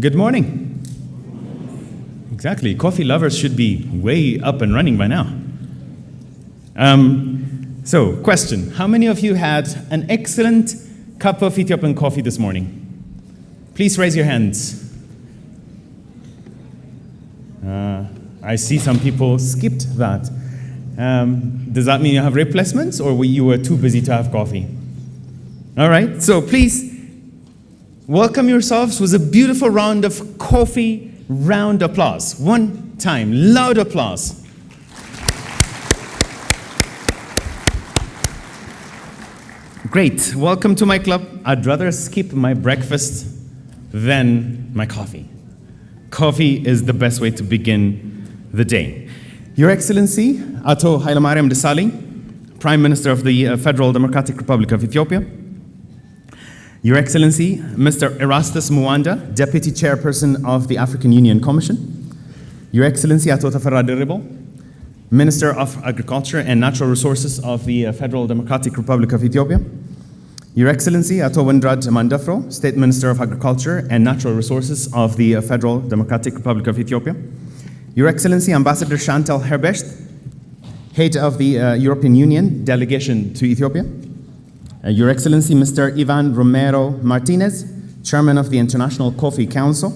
Good morning. Exactly. Coffee lovers should be way up and running by now. So, question. How many of you had an excellent cup of Ethiopian coffee this morning? Please raise your hands. I see some people skipped that. Does that mean you have replacements, or you were too busy to have coffee? All right, so please welcome yourselves with a beautiful round of coffee round applause. One time, loud applause. Great, welcome to my club. I'd rather skip my breakfast than my coffee. Coffee is the best way to begin the day. Your Excellency, Ato Hailemariam Desalegn, Prime Minister of the Federal Democratic Republic of Ethiopia. Your Excellency, Mr. Erastus Muwanda, Deputy Chairperson of the African Union Commission. Your Excellency, Ato Tafarra Dirribo, Minister of Agriculture and Natural Resources of the Federal Democratic Republic of Ethiopia. Your Excellency, Ato Wendrad Mandafro, State Minister of Agriculture and Natural Resources of the Federal Democratic Republic of Ethiopia. Your Excellency, Ambassador Chantal Herbest, Head of the European Union Delegation to Ethiopia. Your Excellency, Mr. Ivan Romero Martinez, Chairman of the International Coffee Council.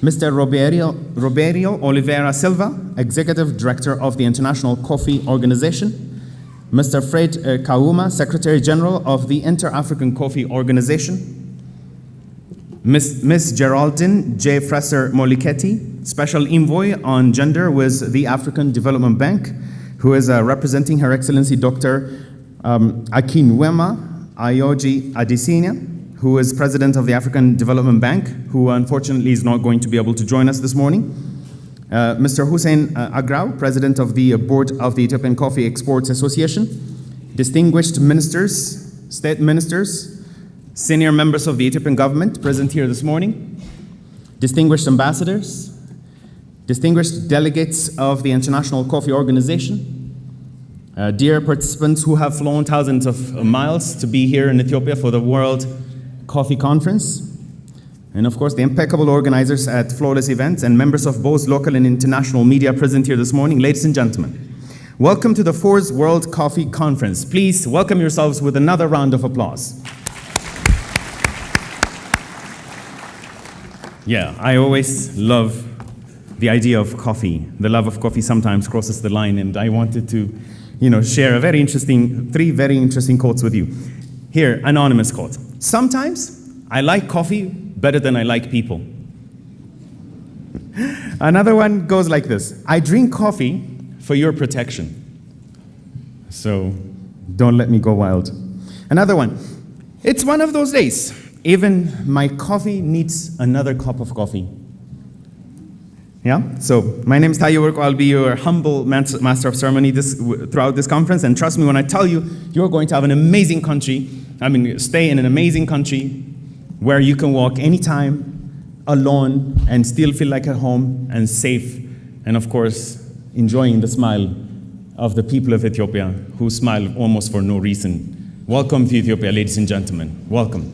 Mr. Roberio Oliveira Silva, Executive Director of the International Coffee Organization. Mr. Fred Kauma, Secretary General of the Inter-African Coffee Organization. Ms. Geraldine J. Fresser Moliketi, Special Envoy on Gender with the African Development Bank, who is representing Her Excellency Dr. Akinwema Ayoji Adesina, who is President of the African Development Bank, who unfortunately is not going to be able to join us this morning. Mr. Hussein Agrau, President of the Board of the Ethiopian Coffee Exports Association. Distinguished ministers, state ministers, senior members of the Ethiopian government present here this morning, distinguished ambassadors, distinguished delegates of the International Coffee Organization, dear participants who have flown thousands of miles to be here in Ethiopia for the World Coffee Conference, and of course the impeccable organizers at Flawless Events and members of both local and international media present here this morning. Ladies and gentlemen, welcome to the 4th World Coffee Conference. Please welcome yourselves with another round of applause. Yeah, I always love the idea of coffee. The love of coffee sometimes crosses the line, and I wanted to share three very interesting quotes with you. Here, anonymous quote. Sometimes I like coffee better than I like people. Another one goes like this. I drink coffee for your protection. So don't let me go wild. Another one. It's one of those days. Even my coffee needs another cup of coffee. Yeah? So my name is Tayo Worko. I'll be your humble master of ceremony throughout this conference. And trust me when I tell you, you're going to have an amazing country. Stay in an amazing country where you can walk anytime, alone, and still feel like at home and safe. And of course, enjoying the smile of the people of Ethiopia who smile almost for no reason. Welcome to Ethiopia, ladies and gentlemen. Welcome.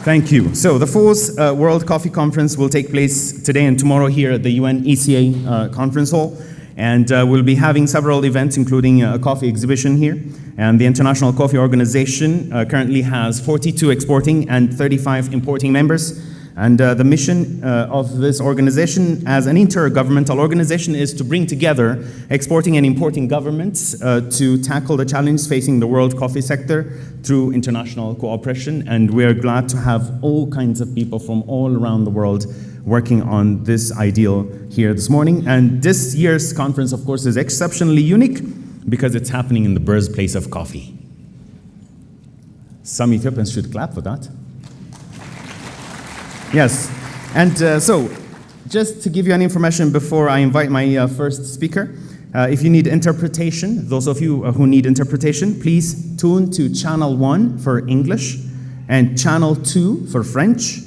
Thank you. So the 4th World Coffee Conference will take place today and tomorrow here at the UN ECA Conference Hall. And we'll be having several events, including a coffee exhibition here. And the International Coffee Organization currently has 42 exporting and 35 importing members. And the mission of this organization as an intergovernmental organization is to bring together exporting and importing governments to tackle the challenge facing the world coffee sector through international cooperation. And we're glad to have all kinds of people from all around the world working on this ideal here this morning. And this year's conference, of course, is exceptionally unique because it's happening in the birthplace of coffee. Some Ethiopians should clap for that. Yes, and so just to give you an information before I invite my first speaker, if you need interpretation, those of you who need interpretation, please tune to channel 1 for English, and channel 2 for French,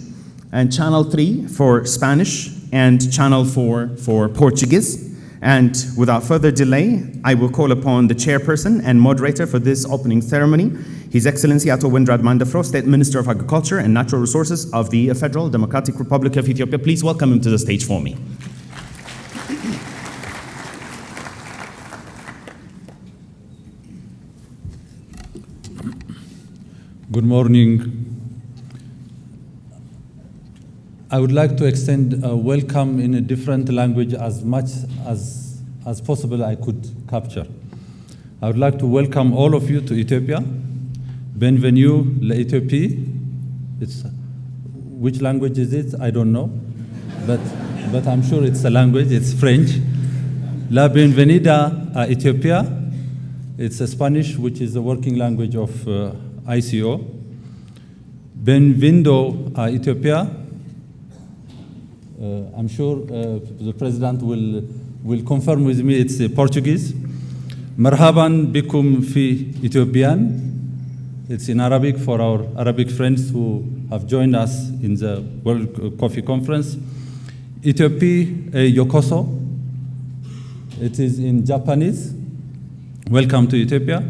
and channel 3 for Spanish, and channel 4 for Portuguese. And without further delay, I will call upon the chairperson and moderator for this opening ceremony. His Excellency Ato Windrad Mandafro, State Minister of Agriculture and Natural Resources of the Federal Democratic Republic of Ethiopia. Please welcome him to the stage for me. Good morning. I would like to extend a welcome in a different language as much as possible I could capture. I would like to welcome all of you to Ethiopia. Bienvenue l'Ethiopie. Which language is it? I don't know, but I'm sure it's a language. It's French. La bienvenida a Ethiopia. It's a Spanish, which is the working language of ICO. Benvindo a Ethiopia. I'm sure the President will confirm with me it's Portuguese. Marhaban bikum fi Ethiopian. It's in Arabic for our Arabic friends who have joined us in the World Coffee Conference. Ethiopie yokoso. It is in Japanese. Welcome to Ethiopia.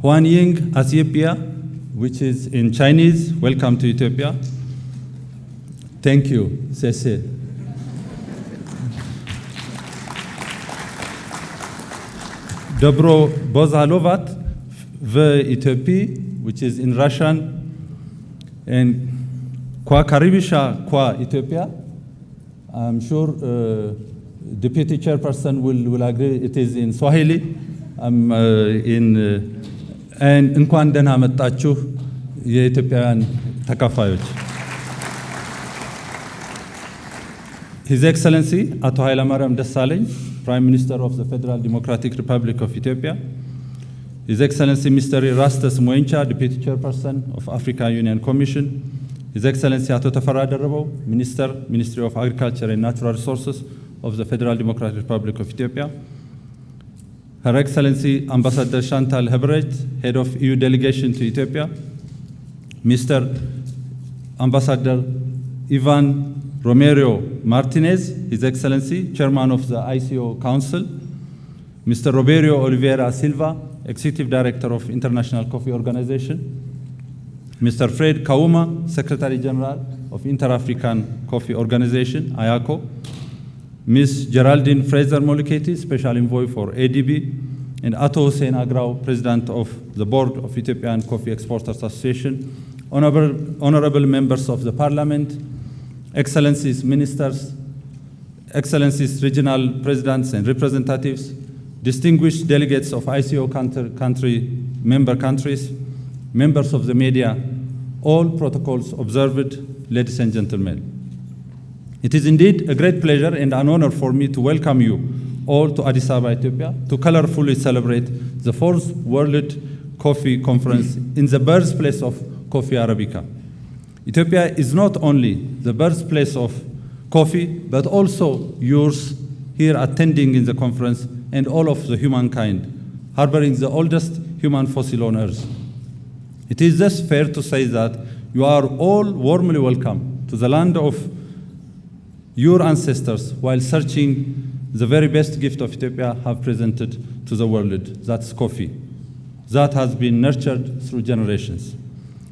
Huan Ying Asiepia, which is in Chinese. Welcome to Ethiopia. Thank you. Sese. Dobro Bozalovat v Ethiopie, which is in Russian, and Kwa Karibisha Kwa Ethiopia. I'm sure Deputy Chairperson will agree it is in Swahili. And እንኳን ደህና መጣችሁ የኢትዮጵያውያን ተካፋዮች። His Excellency Ato Hailemariam Desalegn, Prime Minister of the Federal Democratic Republic of Ethiopia, His Excellency Mr. Erastus Moencha, Deputy Chairperson of African Union Commission, His Excellency Ato Tafara Derabo, Ministry of Agriculture and Natural Resources of the Federal Democratic Republic of Ethiopia, Her Excellency Ambassador Chantal Hebrecht, Head of EU Delegation to Ethiopia, Mr. Ambassador Ivan Romero Martinez, His Excellency, Chairman of the ICO Council, Mr. Roberio Oliveira Silva, Executive Director of International Coffee Organization, Mr. Fred Kauma, Secretary General of Inter-African Coffee Organization, IACO, Ms. Geraldine Fraser Moleketi, Special Envoy for ADB, and Ato Hussein Agrao, President of the Board of Ethiopian Coffee Exporters Association, honorable members of the Parliament, Excellencies Ministers, Excellencies Regional Presidents and Representatives, distinguished delegates of ICO member countries, members of the media, all protocols observed, ladies and gentlemen. It is indeed a great pleasure and an honor for me to welcome you all to Addis Ababa, Ethiopia, to colorfully celebrate the 4th World Coffee Conference in the birthplace of Coffee Arabica. Ethiopia is not only the birthplace of coffee, but also yours here attending in the conference and all of the humankind, harboring the oldest human fossil on Earth. It is thus fair to say that you are all warmly welcome to the land of your ancestors while searching the very best gift of Ethiopia have presented to the world, that's coffee, that has been nurtured through generations.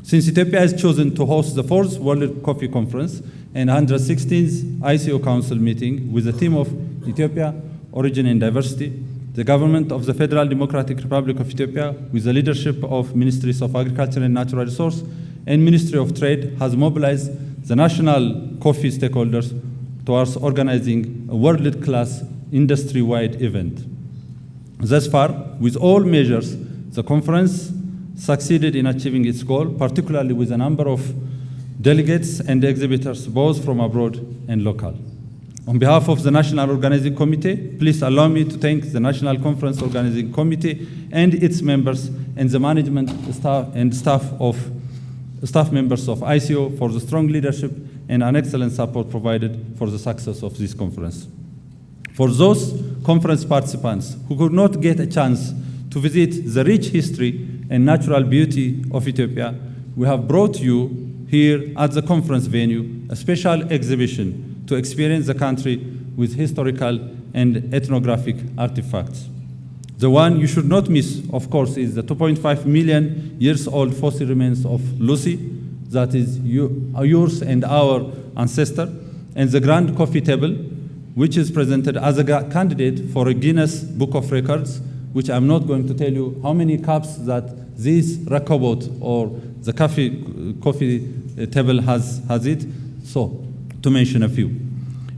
Since Ethiopia has chosen to host the 4th World Coffee Conference and 116th ICO Council meeting with the theme of Ethiopia, Origin and Diversity, the government of the Federal Democratic Republic of Ethiopia, with the leadership of Ministries of Agriculture and Natural Resource and Ministry of Trade, has mobilized the national coffee stakeholders towards organizing a world-class industry-wide event. Thus far, with all measures, the conference succeeded in achieving its goal, particularly with a number of delegates and exhibitors, both from abroad and local. On behalf of the National Organizing Committee, please allow me to thank the National Conference Organizing Committee and its members and the management staff members of ICO for the strong leadership and an excellent support provided for the success of this conference. For those conference participants who could not get a chance to visit the rich history and natural beauty of Ethiopia, we have brought you here at the conference venue a special exhibition to experience the country with historical and ethnographic artifacts. The one you should not miss, of course, is the 2.5 million years old fossil remains of Lucy, that is yours and our ancestor, and the Grand Coffee Table, which is presented as a candidate for a Guinness Book of Records, which I'm not going to tell you how many cups that this Rakobot or the coffee table has it, so to mention a few.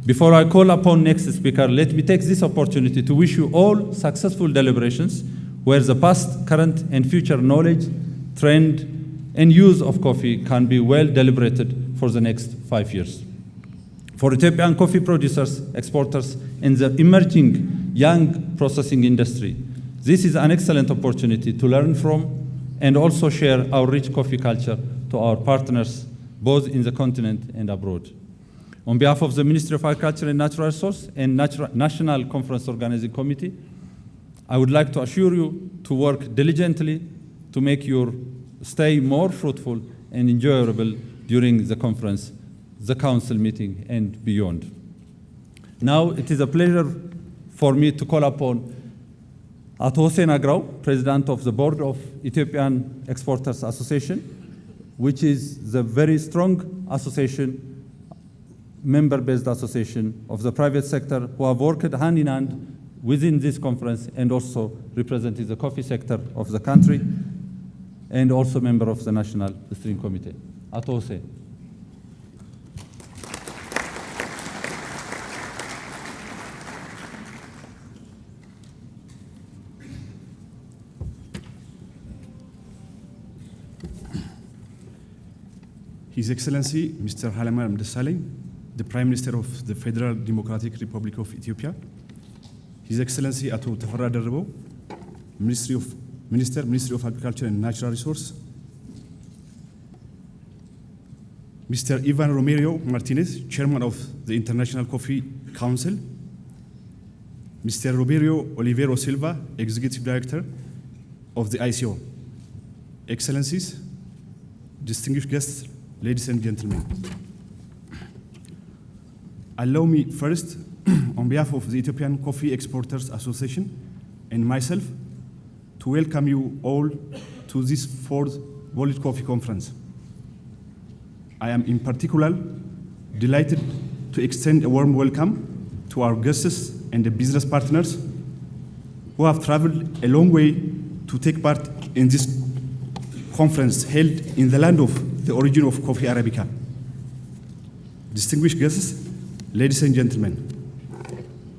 Before I call upon next speaker, let me take this opportunity to wish you all successful deliberations where the past, current, and future knowledge, trend, and use of coffee can be well deliberated for the next 5 years. For Ethiopian coffee producers, exporters, and the emerging young processing industry, this is an excellent opportunity to learn from and also share our rich coffee culture to our partners, both in the continent and abroad. On behalf of the Ministry of Agriculture and Natural Resources and National Conference Organizing Committee, I would like to assure you to work diligently to make your stay more fruitful and enjoyable during the conference, the council meeting, and beyond. Now it is a pleasure for me to call upon Ato Hossein Agrao, President of the Board of Ethiopian Exporters Association, which is the very strong association, member-based association of the private sector who have worked hand in hand within this conference and also representing the coffee sector of the country, and also member of the National Steering Committee. Ato Hossein. His Excellency Mr. Hailemariam Desalegn, the Prime Minister of the Federal Democratic Republic of Ethiopia, His Excellency Ato Teferra Derbo, Ministry of Agriculture and Natural Resources, Mr. Ivan Romero Martinez, Chairman of the International Coffee Council, Mr. Roberio Oliveira Silva, Executive Director of the ICO, Excellencies, distinguished guests, ladies and gentlemen. Allow me first, on behalf of the Ethiopian Coffee Exporters Association and myself, to welcome you all to this fourth World Coffee Conference. I am in particular delighted to extend a warm welcome to our guests and the business partners who have traveled a long way to take part in this conference held in the land of the origin of coffee Arabica. Distinguished guests, ladies and gentlemen,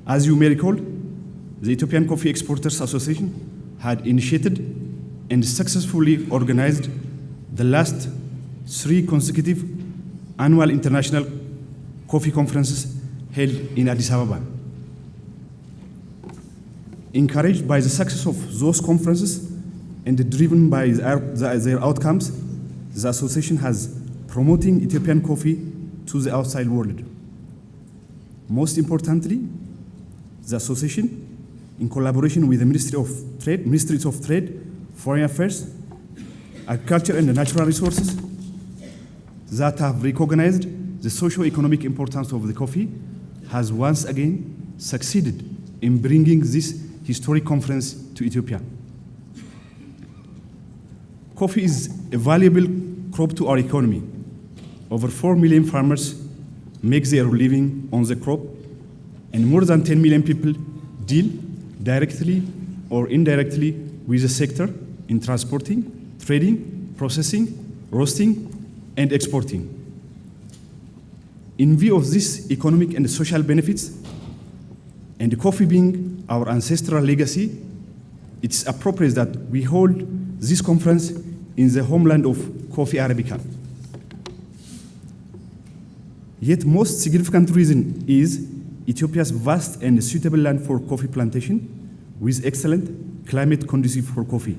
as you may recall, the Ethiopian Coffee Exporters Association had initiated and successfully organized the last 3 consecutive annual international coffee conferences held in Addis Ababa. Encouraged by the success of those conferences and driven by their outcomes, the association has promoting Ethiopian coffee to the outside world. Most importantly, the association, in collaboration with the Ministries of Trade, Foreign Affairs, Agriculture and Natural Resources, that have recognized the socio-economic importance of the coffee, has once again succeeded in bringing this historic conference to Ethiopia. Coffee is a valuable crop to our economy. Over 4 million farmers make their living on the crop, and more than 10 million people deal directly or indirectly with the sector in transporting, trading, processing, roasting, and exporting. In view of these economic and social benefits, and coffee being our ancestral legacy, it's appropriate that we hold this conference in the homeland of coffee Arabica. Yet most significant reason is Ethiopia's vast and suitable land for coffee plantation with excellent climate conducive for coffee.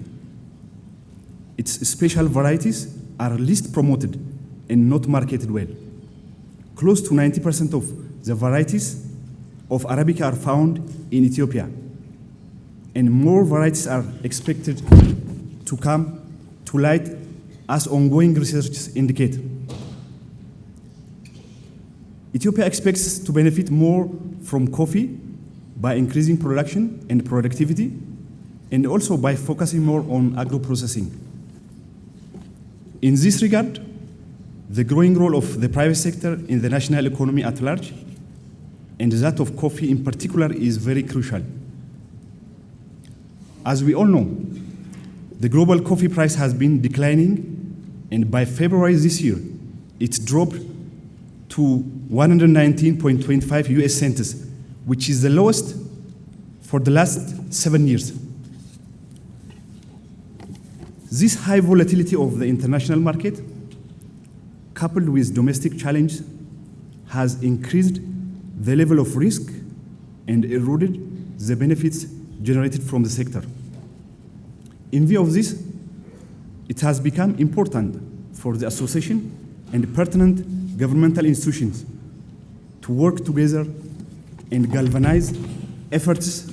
Its special varieties are least promoted and not marketed well. Close to 90% of the varieties of Arabica are found in Ethiopia, and more varieties are expected to come to light as ongoing research indicate. Ethiopia expects to benefit more from coffee by increasing production and productivity, and also by focusing more on agro-processing. In this regard, the growing role of the private sector in the national economy at large, and that of coffee in particular, is very crucial. As we all know, the global coffee price has been declining, and by February this year, it dropped to 119.25 US cents, which is the lowest for the last 7 years. This high volatility of the international market, coupled with domestic challenge, has increased the level of risk and eroded the benefits generated from the sector. In view of this, it has become important for the association and pertinent governmental institutions to work together and galvanize efforts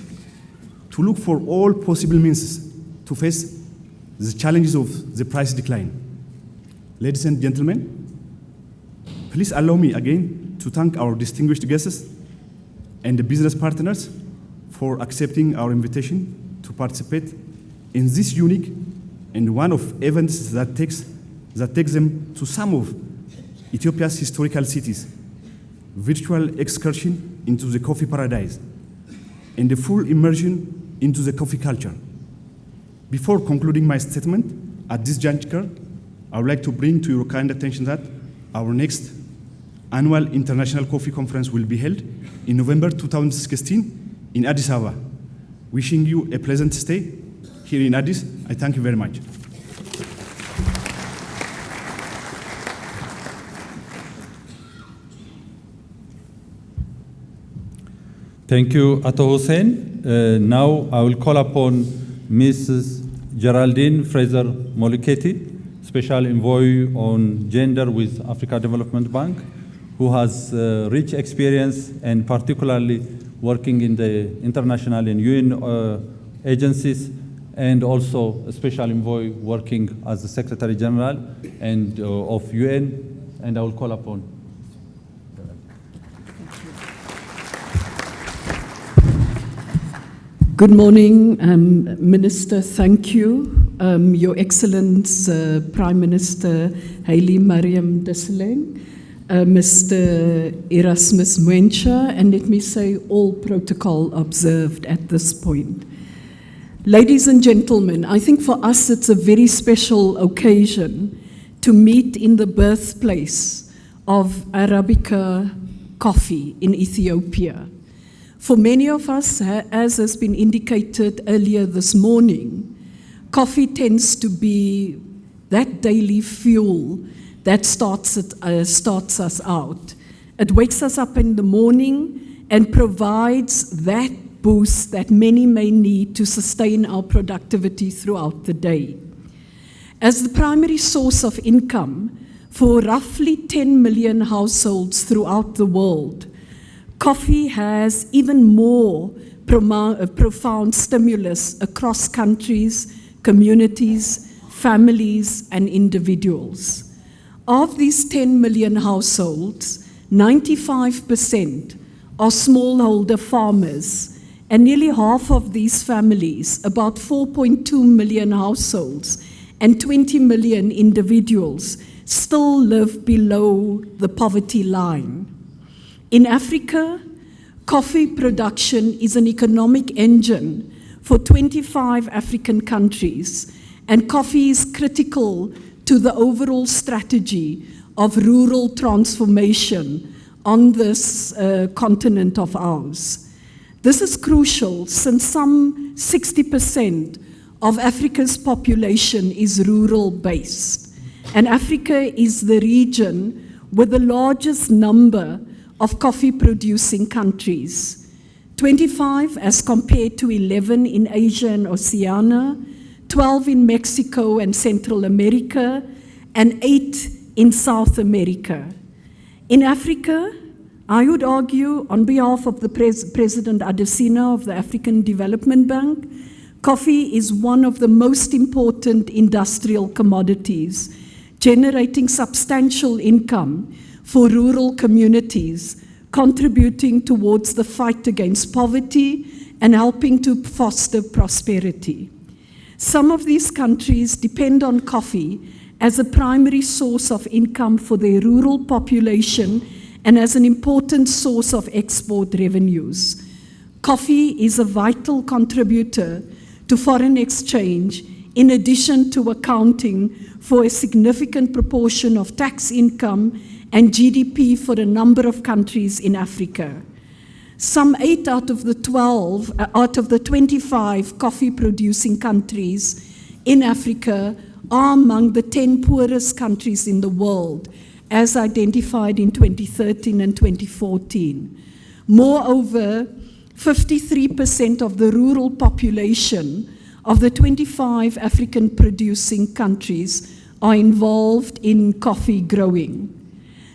to look for all possible means to face the challenges of the price decline. Ladies and gentlemen, please allow me again to thank our distinguished guests and the business partners for accepting our invitation to participate in this unique and one of events that takes them to some of Ethiopia's historical cities, virtual excursion into the coffee paradise, and the full immersion into the coffee culture. Before concluding my statement, at this juncture, I would like to bring to your kind attention that our next annual International Coffee Conference will be held in November 2016 in Addis Ababa. Wishing you a pleasant stay here in Addis. I thank you very much. Thank you, Ato Hussein. Now I will call upon Mrs. Geraldine Fraser Moleketi, Special Envoy on Gender with Africa Development Bank, who has rich experience and particularly working in the international and UN agencies, and also a Special Envoy working as the Secretary General and of UN. And I will call upon. Good morning, Minister. Thank you. Your Excellence, Prime Minister Haile Mariam Desalegn, Mr. Erasmus Mwencha, and let me say all protocol observed at this point. Ladies and gentlemen, I think for us it's a very special occasion to meet in the birthplace of Arabica coffee in Ethiopia. For many of us, as has been indicated earlier this morning, coffee tends to be that daily fuel that starts us out. It wakes us up in the morning and provides that boost that many may need to sustain our productivity throughout the day. As the primary source of income for roughly 10 million households throughout the world, coffee has even more profound stimulus across countries, communities, families, and individuals. Of these 10 million households, 95% are smallholder farmers, and nearly half of these families, about 4.2 million households and 20 million individuals, still live below the poverty line. In Africa, coffee production is an economic engine for 25 African countries, and coffee is critical to the overall strategy of rural transformation on this continent of ours. This is crucial since some 60% of Africa's population is rural-based, and Africa is the region with the largest number of coffee-producing countries, 25 as compared to 11 in Asia and Oceania, 12 in Mexico and Central America, and 8 in South America. In Africa, I would argue, on behalf of the President Adesina of the African Development Bank, coffee is one of the most important industrial commodities, generating substantial income for rural communities, contributing towards the fight against poverty and helping to foster prosperity. Some of these countries depend on coffee as a primary source of income for their rural population and as an important source of export revenues. Coffee is a vital contributor to foreign exchange, in addition to accounting for a significant proportion of tax income and GDP for a number of countries in Africa. Some 8 out of the 25 coffee-producing countries in Africa are among the 10 poorest countries in the world, as identified in 2013 and 2014. Moreover, 53% of the rural population of the 25 African-producing countries are involved in coffee growing.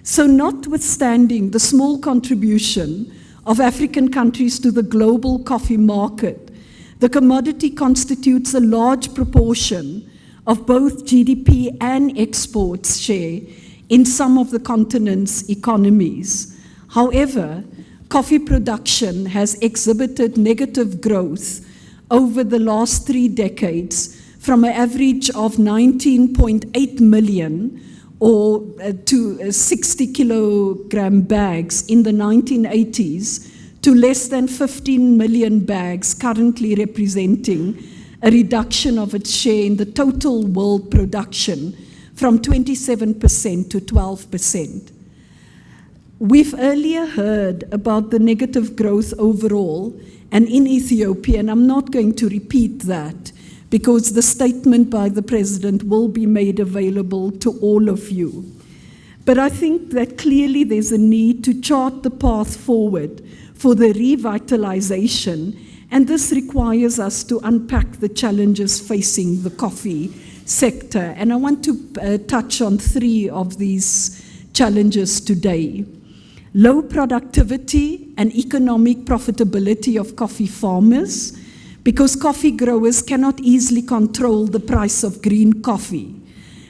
So notwithstanding the small contribution of African countries to the global coffee market, the commodity constitutes a large proportion of both GDP and exports share in some of the continent's economies. However, coffee production has exhibited negative growth over the last 3 decades, from an average of 19.8 million to 60 kilogram bags in the 1980s to less than 15 million bags, currently representing a reduction of its share in the total world production from 27% to 12%. We've earlier heard about the negative growth overall and in Ethiopia, and I'm not going to repeat that because the statement by the President will be made available to all of you. But I think that clearly there's a need to chart the path forward for the revitalization, and this requires us to unpack the challenges facing the coffee sector. And I want to touch on 3 of these challenges today. Low productivity and economic profitability of coffee farmers, because coffee growers cannot easily control the price of green coffee.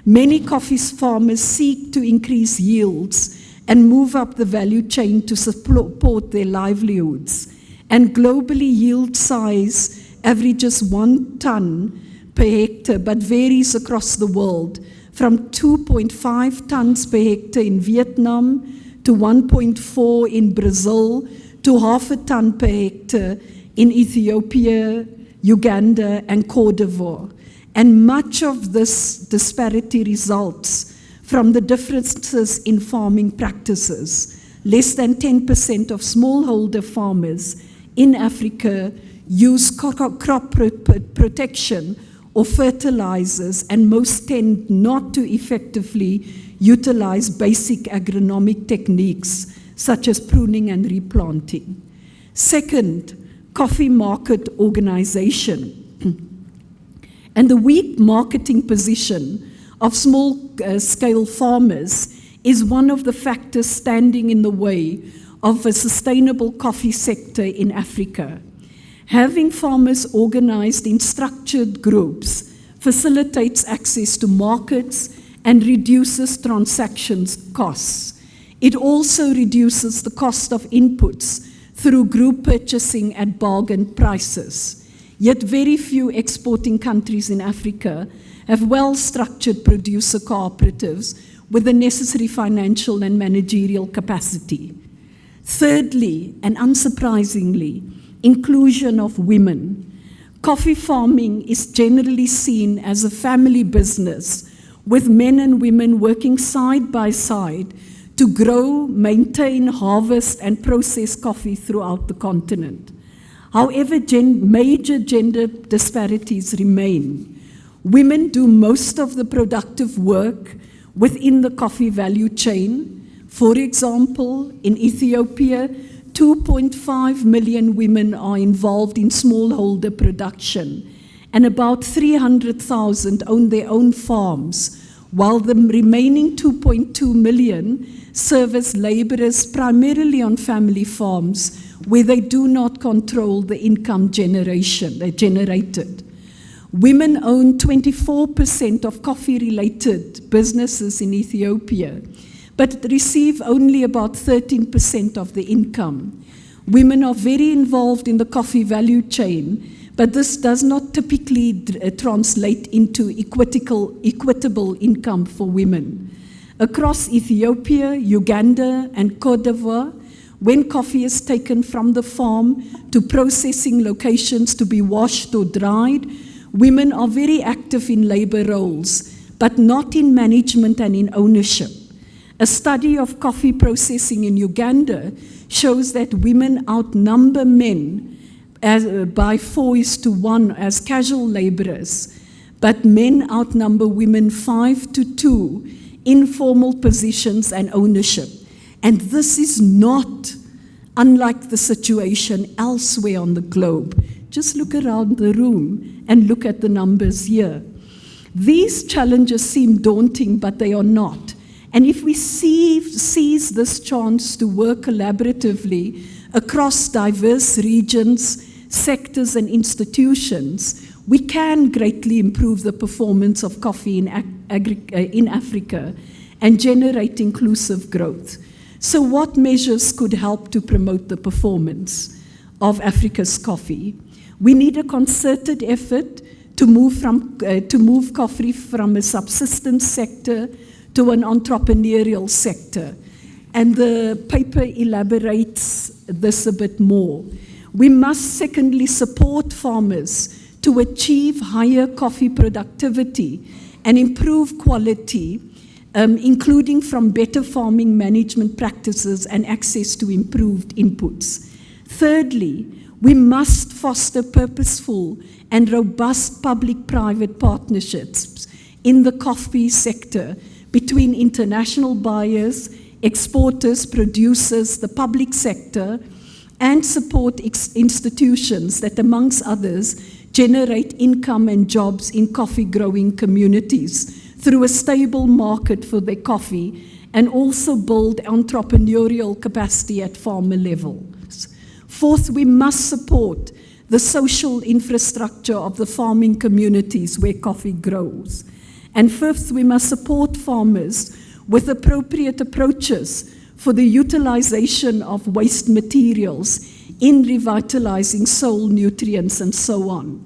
Many coffee farmers seek to increase yields and move up the value chain to support their livelihoods. And globally, yield size averages 1 ton per hectare, but varies across the world, from 2.5 tons per hectare in Vietnam to 1.4 in Brazil to half a ton per hectare in Ethiopia, Uganda, and Cote d'Ivoire. And much of this disparity results from the differences in farming practices. Less than 10% of smallholder farmers in Africa use crop protection or fertilizers, and most tend not to effectively utilize basic agronomic techniques such as pruning and replanting. Second, coffee market organization. And the weak marketing position of small-scale farmers is one of the factors standing in the way of a sustainable coffee sector in Africa. Having farmers organized in structured groups facilitates access to markets and reduces transactions costs. It also reduces the cost of inputs through group purchasing at bargain prices. Yet very few exporting countries in Africa have well-structured producer cooperatives with the necessary financial and managerial capacity. Thirdly, and unsurprisingly, inclusion of women. Coffee farming is generally seen as a family business, with men and women working side by side to grow, maintain, harvest, and process coffee throughout the continent. However, major gender disparities remain. Women do most of the productive work within the coffee value chain. For example, in Ethiopia, 2.5 million women are involved in smallholder production, and about 300,000 own their own farms, while the remaining 2.2 million serve as laborers primarily on family farms where they do not control the income generated. Women own 24% of coffee-related businesses in Ethiopia, but receive only about 13% of the income. Women are very involved in the coffee value chain, but this does not typically translate into equitable income for women. Across Ethiopia, Uganda, and Côte d'Ivoire, when coffee is taken from the farm to processing locations to be washed or dried, women are very active in labor roles, but not in management and in ownership. A study of coffee processing in Uganda shows that women outnumber men by 4:1 as casual laborers, but men outnumber women 5-2 in formal positions and ownership. And this is not unlike the situation elsewhere on the globe. Just look around the room and look at the numbers here. These challenges seem daunting, but they are not. And if we seize this chance to work collaboratively across diverse regions, sectors, and institutions, we can greatly improve the performance of coffee in Africa and generate inclusive growth. So what measures could help to promote the performance of Africa's coffee? We need a concerted effort to move coffee from a subsistence sector to an entrepreneurial sector. And the paper elaborates this a bit more. We must secondly support farmers to achieve higher coffee productivity and improve quality, including from better farming management practices and access to improved inputs. Thirdly, we must foster purposeful and robust public-private partnerships in the coffee sector between international buyers, exporters, producers, the public sector, and support institutions that, amongst others, generate income and jobs in coffee-growing communities through a stable market for their coffee, and also build entrepreneurial capacity at farmer levels. Fourth, we must support the social infrastructure of the farming communities where coffee grows. And fifth, we must support farmers with appropriate approaches for the utilization of waste materials in revitalizing soil nutrients and so on.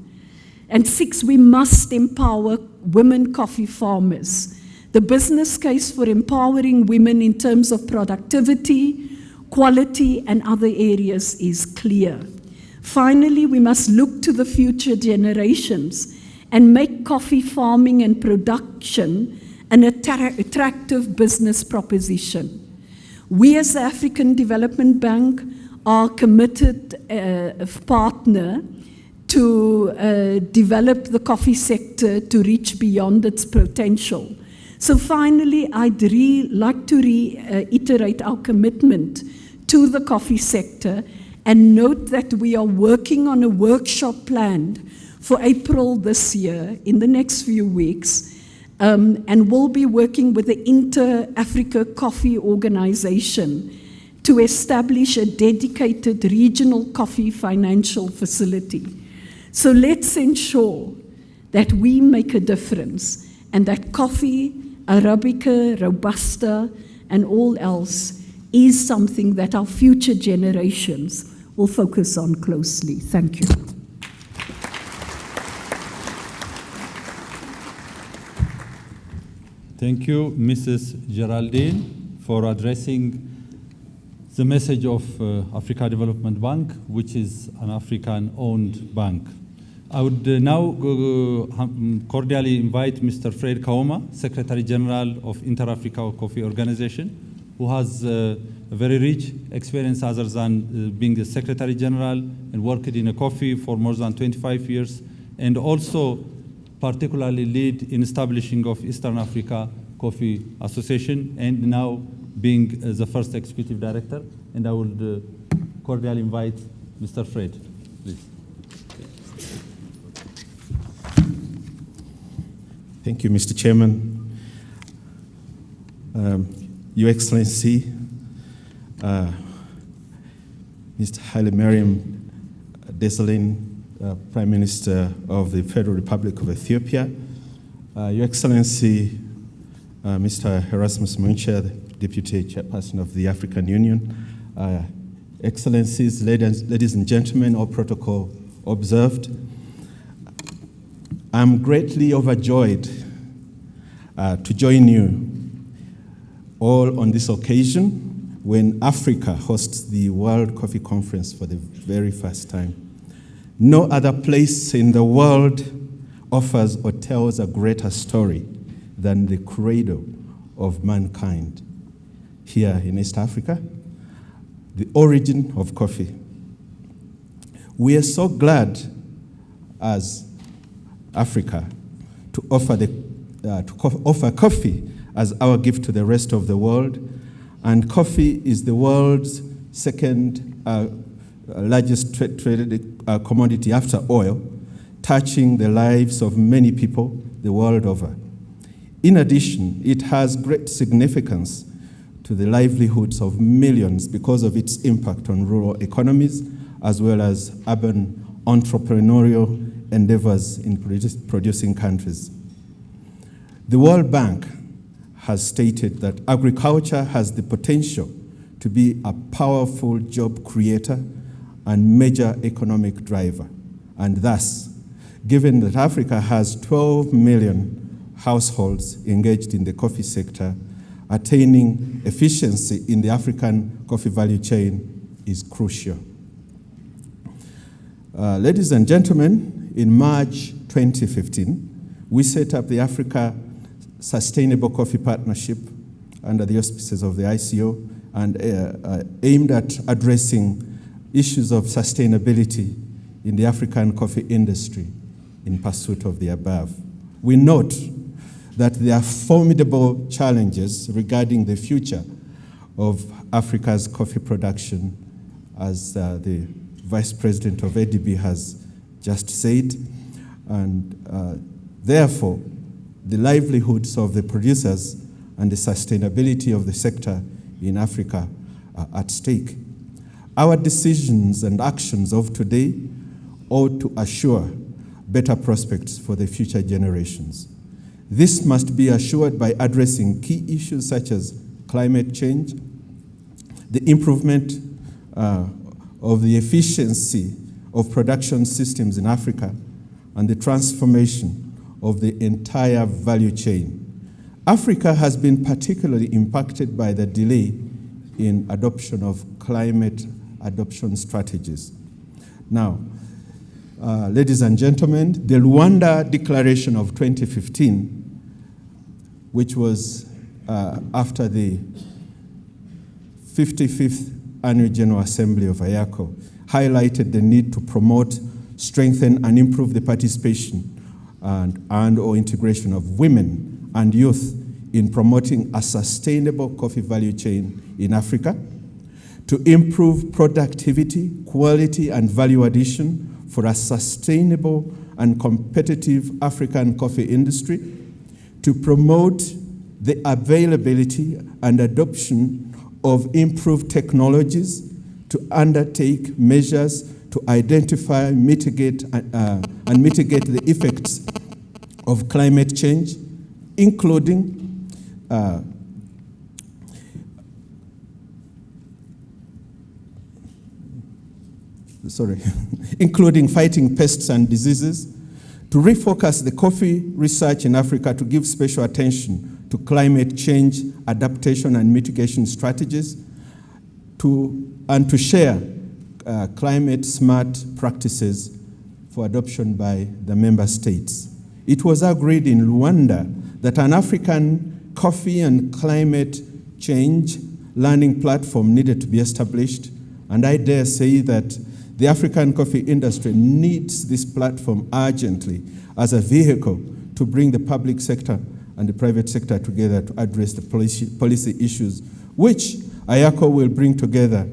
And six, we must empower women coffee farmers. The business case for empowering women in terms of productivity, quality, and other areas is clear. Finally, we must look to the future generations and make coffee farming and production an attractive business proposition. We as the African Development Bank are committed partner to develop the coffee sector to reach beyond its potential. So finally, I'd like to reiterate our commitment to the coffee sector and note that we are working on a workshop planned for April this year, in the next few weeks, and we'll be working with the Inter-Africa Coffee Organization to establish a dedicated regional coffee financial facility. So let's ensure that we make a difference and that coffee, Arabica, Robusta, and all else is something that our future generations will focus on closely. Thank you. Thank you, Mrs. Geraldine, for addressing the message of Africa Development Bank, which is an African-owned bank. I would now cordially invite Mr. Fred Kaoma, Secretary General of Inter-Africa Coffee Organization, who has a very rich experience other than being the Secretary General and worked in a coffee for more than 25 years, and also particularly lead in establishing of Eastern Africa Coffee Association, and now being the first executive director. And I would cordially invite Mr. Fred, please. Thank you, Mr. Chairman. Your Excellency, Mr. Haile Mariam Desalegn, Prime Minister of the Federal Republic of Ethiopia, Your Excellency, Mr. Erasmus Moincha, the Deputy Chairperson of the African Union, Excellencies, ladies and gentlemen, all protocol observed. I'm greatly overjoyed to join you all on this occasion when Africa hosts the World Coffee Conference for the very first time. No other place in the world offers or tells a greater story than the cradle of mankind here in East Africa, the origin of coffee. We are so glad as Africa to offer coffee as our gift to the rest of the world. And coffee is the world's second largest traded commodity after oil, touching the lives of many people the world over. In addition, it has great significance to the livelihoods of millions because of its impact on rural economies, as well as urban entrepreneurial endeavors in producing countries. The World Bank has stated that agriculture has the potential to be a powerful job creator and major economic driver. And thus, given that Africa has 12 million households engaged in the coffee sector, attaining efficiency in the African coffee value chain is crucial. Ladies and gentlemen, in March 2015, we set up the Africa Sustainable Coffee Partnership under the auspices of the ICO and aimed at addressing issues of sustainability in the African coffee industry in pursuit of the above. We note that there are formidable challenges regarding the future of Africa's coffee production, as the Vice President of ADB has just said, and therefore, the livelihoods of the producers and the sustainability of the sector in Africa are at stake. Our decisions and actions of today ought to assure better prospects for the future generations. This must be assured by addressing key issues such as climate change, the improvement of the efficiency of production systems in Africa, and the transformation of the entire value chain. Africa has been particularly impacted by the delay in adoption of climate adoption strategies. Now, ladies and gentlemen, the Luanda Declaration of 2015, which was after the 55th Annual General Assembly of IACO, highlighted the need to promote, strengthen, and improve the participation and/or integration of women and youth in promoting a sustainable coffee value chain in Africa, to improve productivity, quality, and value addition for a sustainable and competitive African coffee industry, to promote the availability and adoption of improved technologies, to undertake measures to identify, mitigate the effects of climate change, including including fighting pests and diseases, to refocus the coffee research in Africa to give special attention to climate change adaptation and mitigation strategies, and to share climate-smart practices for adoption by the member states. It was agreed in Luanda that an African coffee and climate change learning platform needed to be established, and I dare say that the African coffee industry needs this platform urgently as a vehicle to bring the public sector and the private sector together to address the policy issues, which IACO will bring together,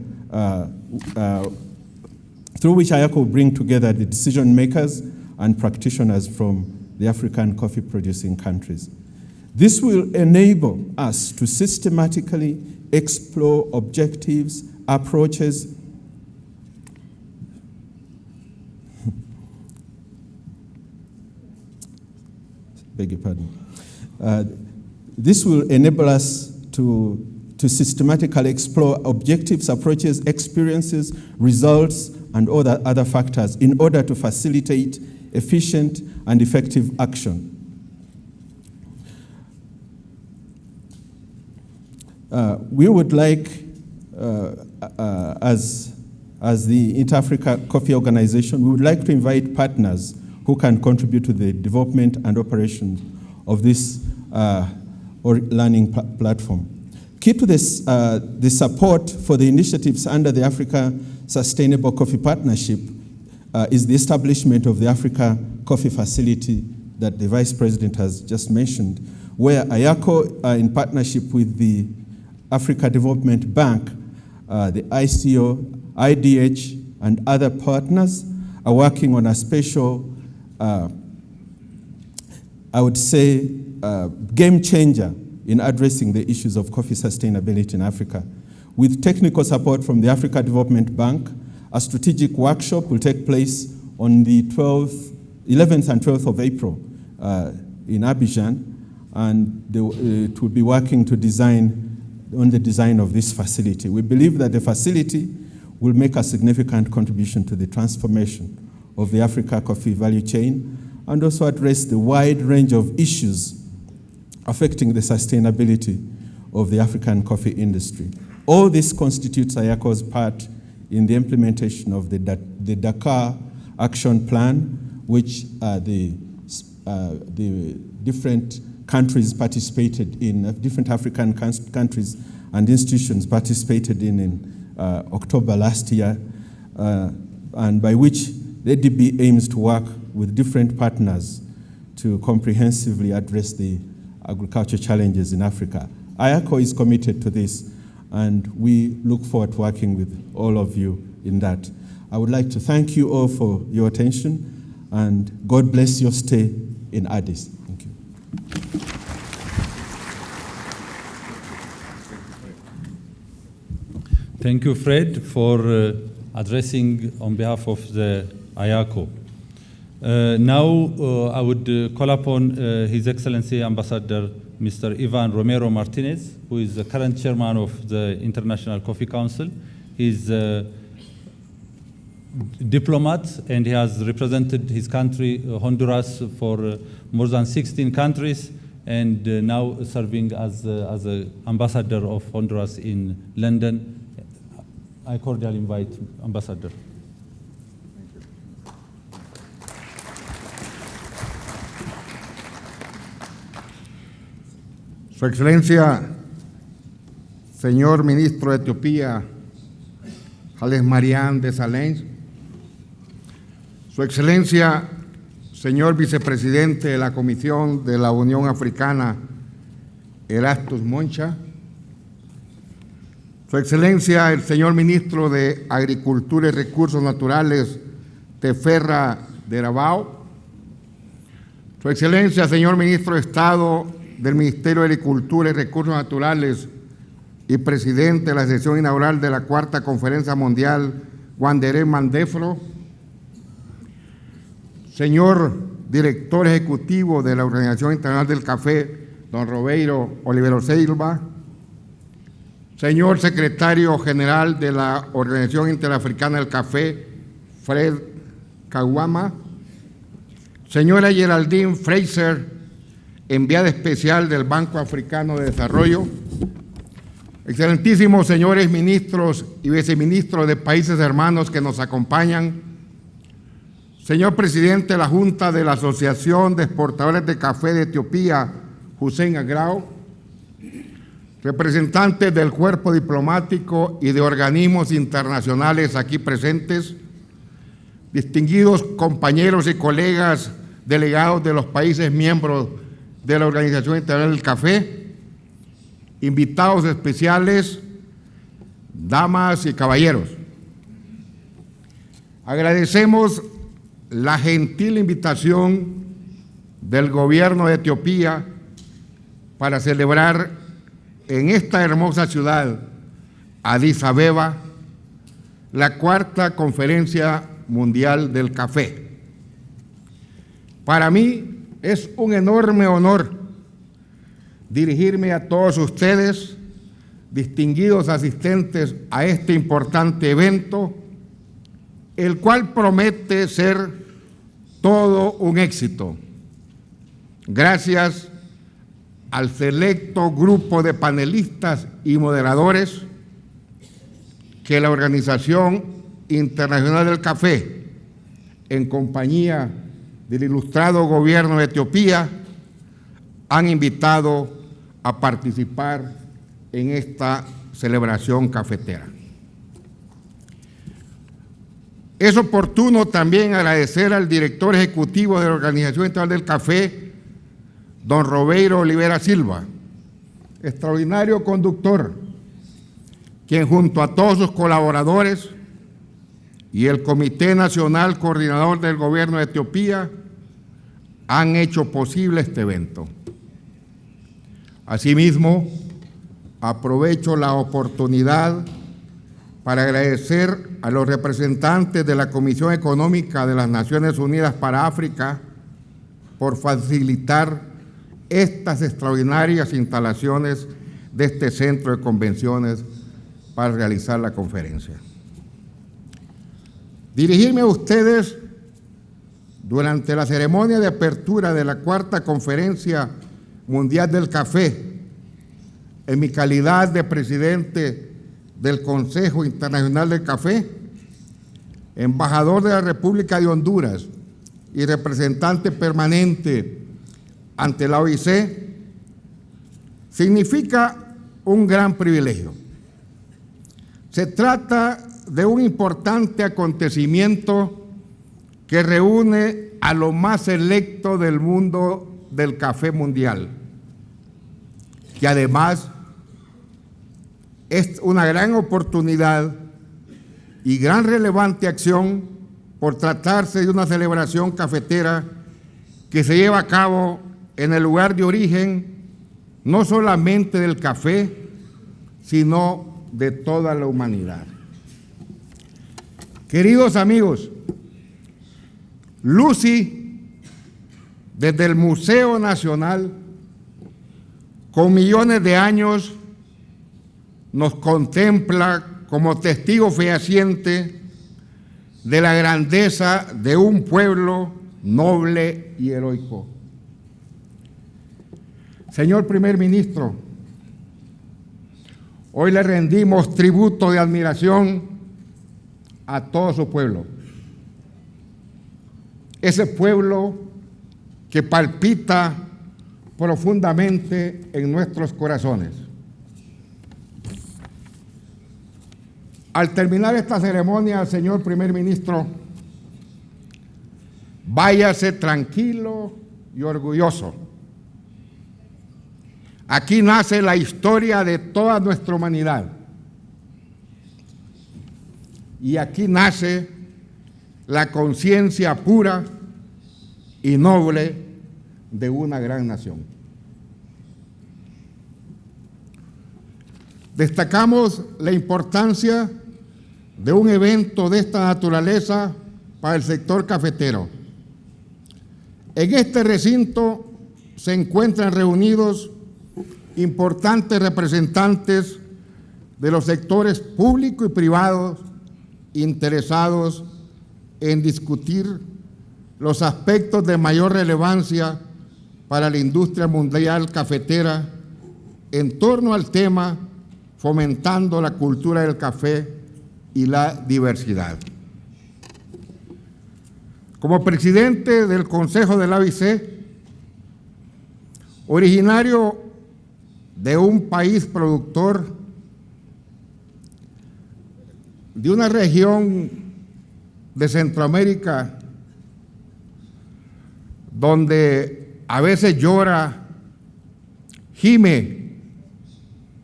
through which IACO will bring together the decision makers and practitioners from the African coffee producing countries. This will enable us to systematically explore objectives, approaches, beg your pardon. This will enable us to to systematically explore objectives, approaches, experiences, results, and other factors in order to facilitate efficient and effective action. We would like, as the Inter-Africa Coffee Organization, we would like to invite partners who can contribute to the development and operation of this learning platform. Key to this, the support for the initiatives under the Africa Sustainable Coffee Partnership is the establishment of the Africa Coffee Facility that the Vice President has just mentioned, where AYACO, in partnership with the Africa Development Bank, the ICO, IDH, and other partners are working on a special, I would say, game changer in addressing the issues of coffee sustainability in Africa. With technical support from the Africa Development Bank, a strategic workshop will take place on the 11th and 12th of April in Abidjan, and it will be working to on the design of this facility. We believe that the facility will make a significant contribution to the transformation of the Africa coffee value chain and also address the wide range of issues affecting the sustainability of the African coffee industry. All this constitutes AYACO's part in the implementation of the Dakar Action Plan, which the different countries participated in, different African countries and institutions participated in October last year, and by which the ADB aims to work with different partners to comprehensively address the agriculture challenges in Africa. AYACO is committed to this, and we look forward to working with all of you in that. I would like to thank you all for your attention, and God bless your stay in Addis. Thank you. Thank you, Fred, for addressing on behalf of the AYACO. Now I would call upon His Excellency Ambassador Mr. Ivan Romero Martinez, who is the current chairman of the International Coffee Council. He's a diplomat, and he has represented his country, Honduras, for more than 16 countries, and now serving as an ambassador of Honduras in London. I cordially invite Ambassador. Su Excelencia, Señor Ministro de Etiopía, Haile Mariam Desalegn, Su Excelencia, Señor Vicepresidente de la Comisión de la Unión Africana, Erastus Moncha, Su Excelencia, el Señor Ministro de Agricultura y Recursos Naturales, Teferra Derabao, Su Excelencia, Señor Ministro de Estado del Ministerio de Agricultura y Recursos Naturales y Presidente de la sesión inaugural de la Cuarta Conferencia Mundial Wanderé Mandefro, Señor Director Ejecutivo de la Organización Internacional del Café, don Robeiro Olivero Silva, Señor Secretario General de la Organización Interafricana del Café, Fred Kawama, Señora Geraldine Fraser, enviada especial del Banco Africano de Desarrollo, excelentísimos señores ministros y viceministros de países hermanos que nos acompañan, señor presidente de la Junta de la Asociación de Exportadores de Café de Etiopía, Hussein Agrao, representantes del cuerpo diplomático y de organismos internacionales aquí presentes, distinguidos compañeros y colegas delegados de los países miembros de la Organización Internacional del Café, invitados especiales, damas y caballeros. Agradecemos la gentil invitación del gobierno de Etiopía para celebrar en esta hermosa ciudad, Addis Abeba, la Cuarta Conferencia Mundial del Café. Para mí es un enorme honor dirigirme a todos ustedes distinguidos asistentes a este importante evento, el cual promete ser todo un éxito, gracias al selecto grupo de panelistas y moderadores que la Organización Internacional del Café, en compañía del ilustrado Gobierno de Etiopía, han invitado a participar en esta celebración cafetera. Es oportuno también agradecer al director ejecutivo de la Organización Internacional del Café, don Robeiro Oliveira Silva, extraordinario conductor, quien junto a todos sus colaboradores y el Comité Nacional Coordinador del Gobierno de Etiopía han hecho posible este evento. Asimismo, aprovecho la oportunidad para agradecer a los representantes de la Comisión Económica de las Naciones Unidas para África por facilitar estas extraordinarias instalaciones de este centro de convenciones para realizar la conferencia. Dirigirme a ustedes durante la ceremonia de apertura de la cuarta Conferencia Mundial del Café, en mi calidad de presidente del Consejo Internacional del Café, embajador de la República de Honduras y representante permanente ante la OIC, significa un gran privilegio. Se trata de un importante acontecimiento que reúne a lo más selecto del mundo del café mundial, que además es una gran oportunidad y gran relevante acción por tratarse de una celebración cafetera que se lleva a cabo en el lugar de origen no solamente del café, sino de toda la humanidad. Queridos amigos, Lucy, desde el Museo Nacional, con millones de años, nos contempla como testigo fehaciente de la grandeza de un pueblo noble y heroico. Señor Primer Ministro, hoy le rendimos tributo de admiración a todo su pueblo. Ese pueblo que palpita profundamente en nuestros corazones. Al terminar esta ceremonia, señor Primer Ministro, váyase tranquilo y orgulloso. Aquí nace la historia de toda nuestra humanidad. Y aquí nace la conciencia pura y noble de una gran nación. Destacamos la importancia de un evento de esta naturaleza para el sector cafetero. En este recinto se encuentran reunidos importantes representantes de los sectores público y privados interesados en discutir los aspectos de mayor relevancia para la industria mundial cafetera en torno al tema fomentando la cultura del café y la diversidad. Como presidente del Consejo de la OIC, originario de un país productor, de una región de Centroamérica donde a veces llora, gime,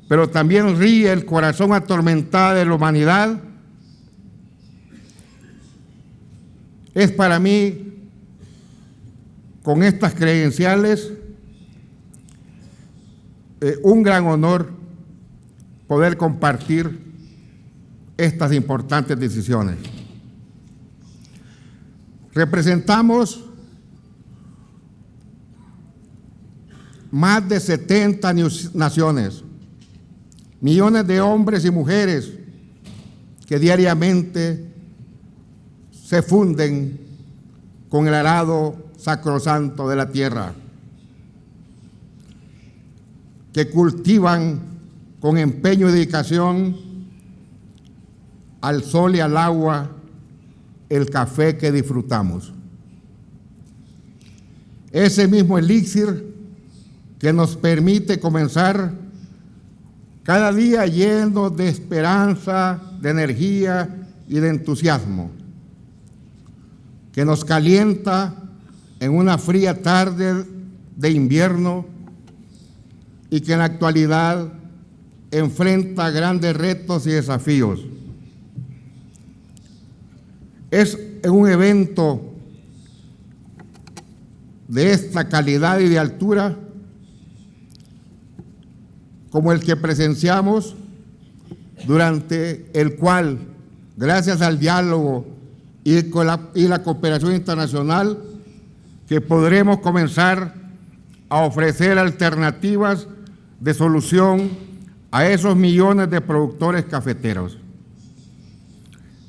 pero también ríe el corazón atormentado de la humanidad, es para mí, con estas credenciales, un gran honor poder compartir estas importantes decisiones. Representamos más de 70 naciones millones de hombres y mujeres que diariamente se funden con el arado sacrosanto de la tierra, que cultivan con empeño y dedicación al sol y al agua el café que disfrutamos. Ese mismo elixir que nos permite comenzar cada día lleno de esperanza, de energía y de entusiasmo, que nos calienta en una fría tarde de invierno y que en la actualidad enfrenta grandes retos y desafíos. Es un evento de esta calidad y de altura como el que presenciamos, durante el cual, gracias al diálogo y la cooperación internacional, que podremos comenzar a ofrecer alternativas de solución a esos millones de productores cafeteros.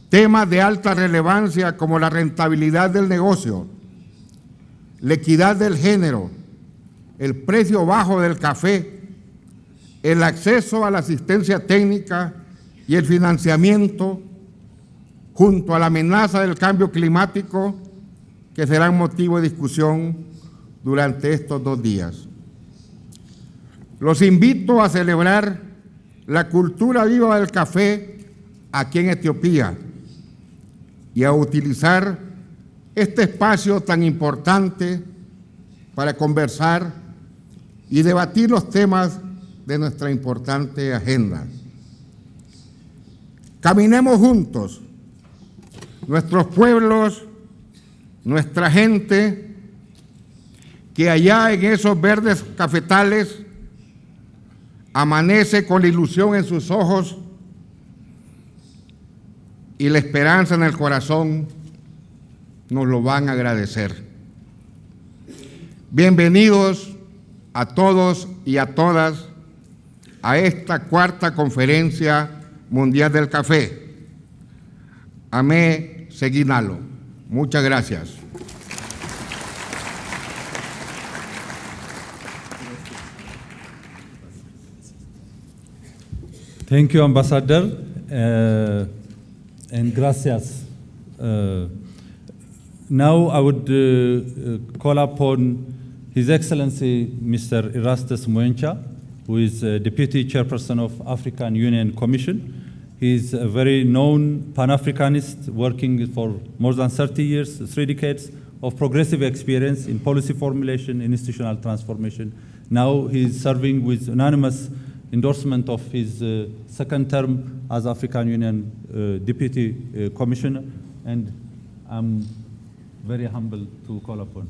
Temas de alta relevancia como la rentabilidad del negocio, la equidad del género, el precio bajo del café, el acceso a la asistencia técnica y el financiamiento, junto a la amenaza del cambio climático, que serán motivo de discusión durante estos 2 días. Los invito a celebrar la cultura viva del café aquí en Etiopía y a utilizar este espacio tan importante para conversar y debatir los temas de nuestra importante agenda. Caminemos juntos, nuestros pueblos, nuestra gente, que allá en esos verdes cafetales amanece con la ilusión en sus ojos y la esperanza en el corazón, nos lo van a agradecer. Bienvenidos a todos y a todas a esta 4ª Conferencia Mundial del Café. Amé Seguinalo. Muchas gracias. Thank you, Ambassador, and gracias. Now I would call upon His Excellency Mr. Erastus Muencha, who is Deputy Chairperson of African Union Commission. He is a very known Pan-Africanist working for more than 30 years, 3 decades of progressive experience in policy formulation and institutional transformation. Now he is serving with unanimous endorsement of his 2nd term as African Union Deputy Commissioner, and I'm very humble to call upon.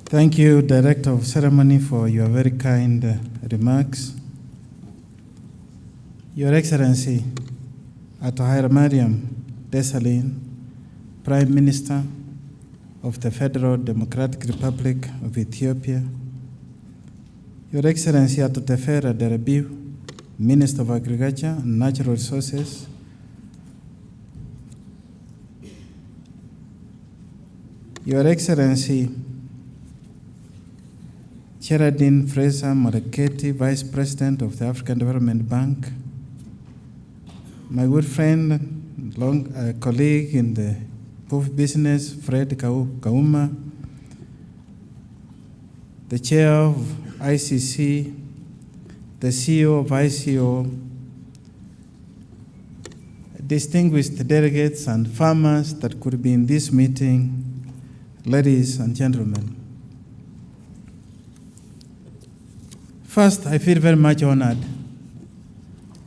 Thank you, Director of Ceremony, for your very kind remarks. Your Excellency, Ato Haile Mariam Desalegn, Prime Minister of the Federal Democratic Republic of Ethiopia, Your Excellency Ato Tefera Derabiu, Minister of Agriculture and Natural Resources, Your Excellency Geraldine Fraser Moreketi, Vice President of the African Development Bank, my good friend, colleague in the coffee business, Fred Kauma, the Chair of ICC, the CEO of ICO, distinguished delegates and farmers that could be in this meeting, ladies and gentlemen. First, I feel very much honored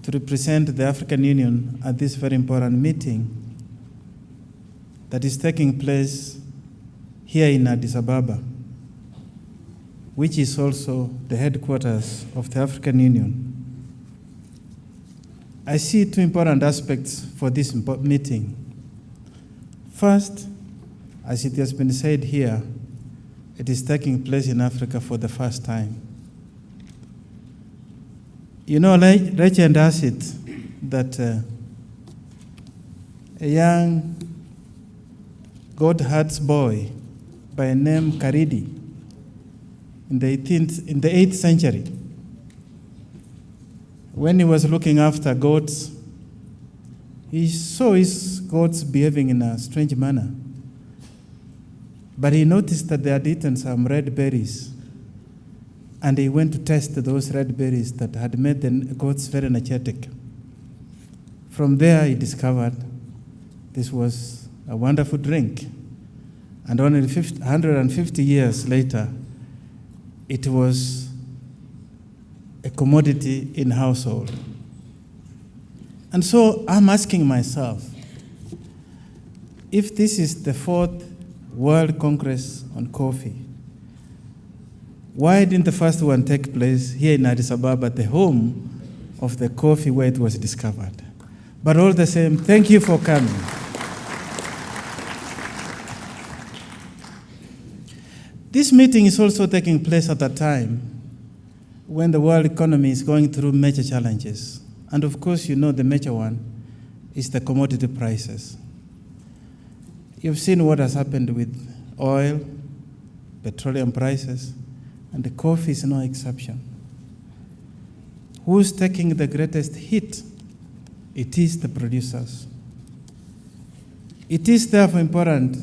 to represent the African Union at this very important meeting that is taking place here in Addis Ababa, which is also the headquarters of the African Union. I see 2 important aspects for this meeting. First, as it has been said here, it is taking place in Africa for the first time. You know, legend has it that a young goatherd's boy by name Karidi in the 8th century, when he was looking after goats, he saw his goats behaving in a strange manner. But he noticed that they had eaten some red berries. And he went to test those red berries that had made the goats very energetic. From there, he discovered this was a wonderful drink. And only 150 years later, it was a commodity in household. And so I'm asking myself, if this is the 4th World Congress on Coffee, why didn't the first one take place here in Addis Ababa, the home of the coffee where it was discovered? But all the same, thank you for coming. This meeting is also taking place at a time when the world economy is going through major challenges. And of course, you know the major one is the commodity prices. You've seen what has happened with oil, petroleum prices, and the coffee is no exception. Who's taking the greatest hit? It is the producers. It is therefore important